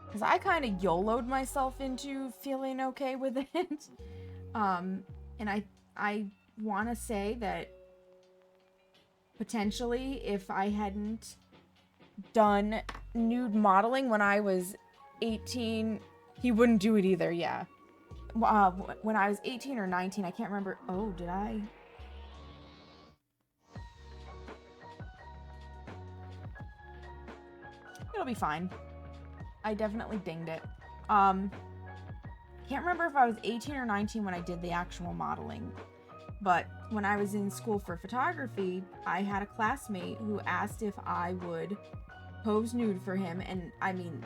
Because I kind of YOLO'd myself into feeling okay with it. And I want to say that potentially if I hadn't done nude modeling when I was 18, he wouldn't do it either, yeah. When I was 18 or 19, I can't remember. Oh, did I? It'll be fine. I definitely dinged it. Can't remember if I was 18 or 19 when I did the actual modeling, but when I was in school for photography, I had a classmate who asked if I would pose nude for him, and I mean,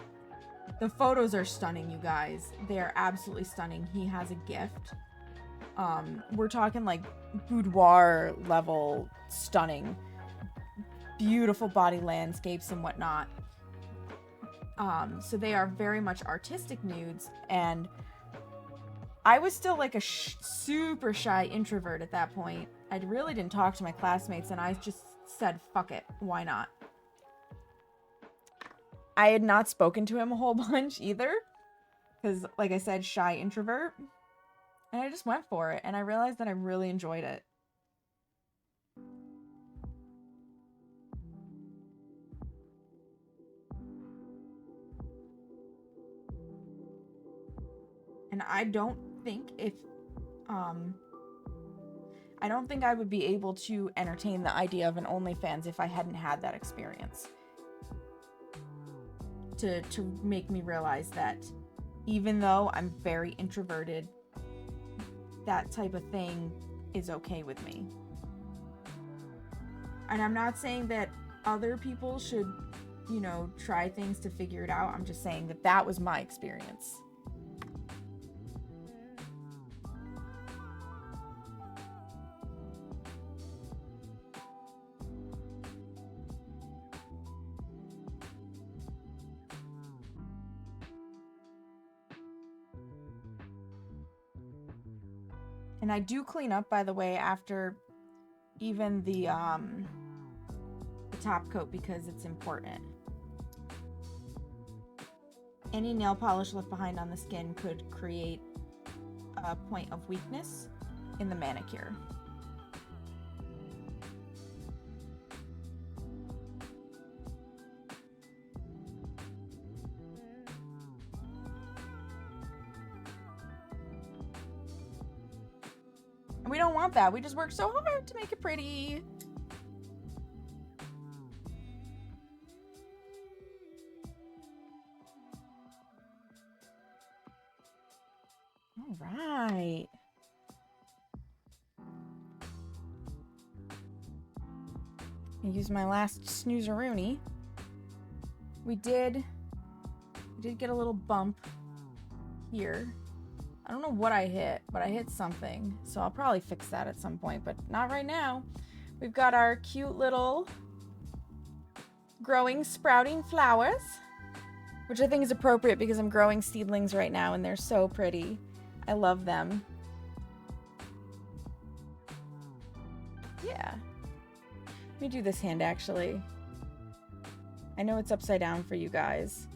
the photos are stunning, you guys. They are absolutely stunning. He has a gift. We're talking like boudoir level stunning. Beautiful body landscapes and whatnot. So they are very much artistic nudes, and I was still like a super shy introvert at that point. I really didn't talk to my classmates, and I just said, fuck it, why not? I had not spoken to him a whole bunch either, because like I said, shy introvert, and I just went for it, and I realized that I really enjoyed it. And I don't think I would be able to entertain the idea of an OnlyFans if I hadn't had that experience. To make me realize that even though I'm very introverted, that type of thing is okay with me. And I'm not saying that other people should, you know, try things to figure it out. I'm just saying that that was my experience. And I do clean up, by the way, after even the top coat, because it's important. Any nail polish left behind on the skin could create a point of weakness in the manicure. We don't want that. We just work so hard to make it pretty. All right. I use my last snoozeroonie. We did get a little bump here. I don't know what I hit, but I hit something. So I'll probably fix that at some point, but not right now. We've got our cute little growing, sprouting flowers, which I think is appropriate because I'm growing seedlings right now and they're so pretty. I love them. Yeah. Let me do this hand actually. I know it's upside down for you guys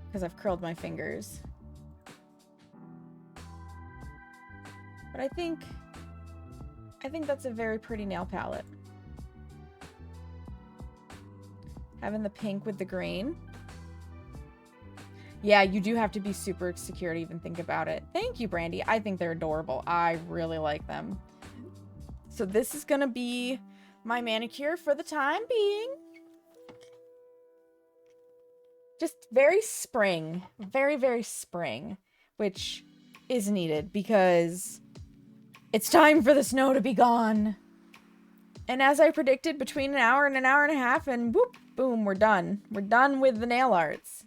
because I've curled my fingers. But I think that's a very pretty nail palette. Having the pink with the green. Yeah, you do have to be super secure to even think about it. Thank you, Brandy. I think they're adorable. I really like them. So this is gonna be my manicure for the time being. Just very spring. Very, very spring. Which is needed because it's time for the snow to be gone. And as I predicted, between an hour and a half, and whoop, boom, we're done. We're done with the nail arts.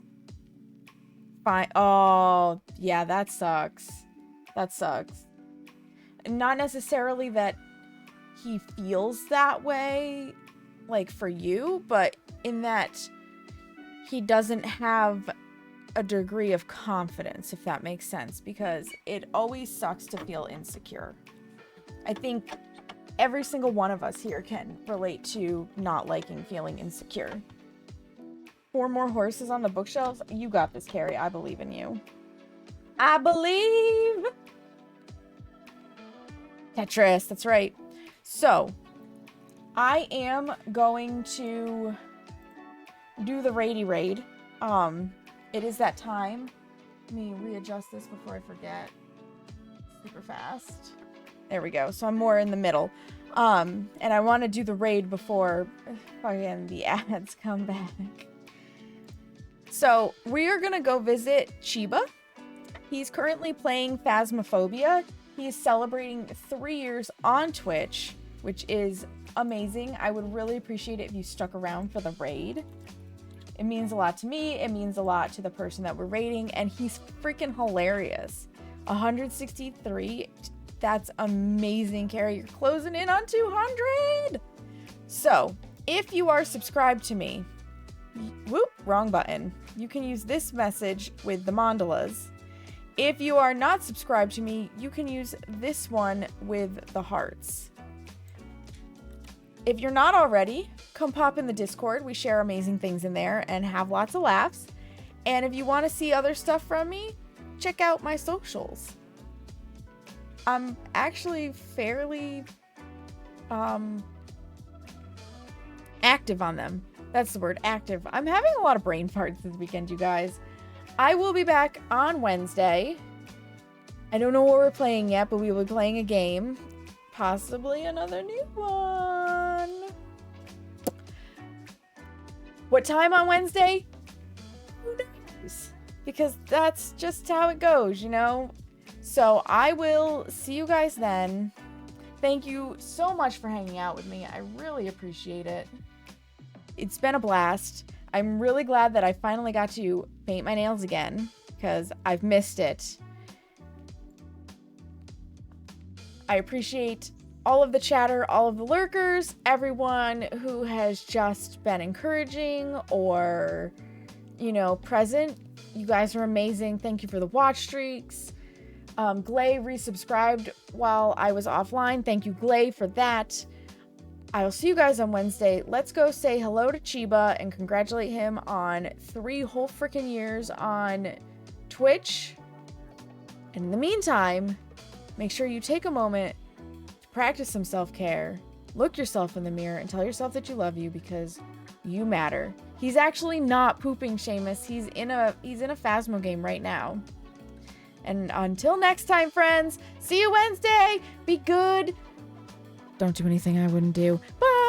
Fine. Oh, yeah, that sucks. That sucks. Not necessarily that he feels that way, like, for you, but in that he doesn't have a degree of confidence, if that makes sense, because it always sucks to feel insecure. I think every single one of us here can relate to not liking feeling insecure. 4 more horses on the bookshelves? You got this, Carrie. I believe in you. I believe! Tetris, that's right. So, I am going to do the Raidy Raid. It is that time. Let me readjust this before I forget. Super fast. There we go. So I'm more in the middle. And I want to do the raid before fucking the ads come back. So we are going to go visit Chiba. He's currently playing Phasmophobia. He's celebrating 3 years on Twitch, which is amazing. I would really appreciate it if you stuck around for the raid. It means a lot to me. It means a lot to the person that we're raiding. And he's freaking hilarious. 163. That's amazing, Carrie. You're closing in on 200. So, if you are subscribed to me, whoop, wrong button. You can use this message with the mandalas. If you are not subscribed to me, you can use this one with the hearts. If you're not already, come pop in the Discord. We share amazing things in there and have lots of laughs. And if you want to see other stuff from me, check out my socials. I'm actually fairly active on them. That's the word, active. I'm having a lot of brain farts this weekend, you guys. I will be back on Wednesday. I don't know what we're playing yet, but we will be playing a game. Possibly another new one. What time on Wednesday? Who knows? Because that's just how it goes, you know? So I will see you guys then. Thank you so much for hanging out with me. I really appreciate it. It's been a blast. I'm really glad that I finally got to paint my nails again because I've missed it. I appreciate all of the chatter, all of the lurkers, everyone who has just been encouraging or, you know, present. You guys are amazing. Thank you for the watch streaks. Glay resubscribed while I was offline. Thank you, Glay, for that. I will see you guys on Wednesday. Let's go say hello to Chiba and congratulate him on 3 whole freaking years on Twitch. And in the meantime, make sure you take a moment to practice some self-care. Look yourself in the mirror and tell yourself that you love you because you matter. He's actually not pooping Seamus. He's in a Phasmo game right now. And until next time, friends, see you Wednesday. Be good. Don't do anything I wouldn't do. Bye.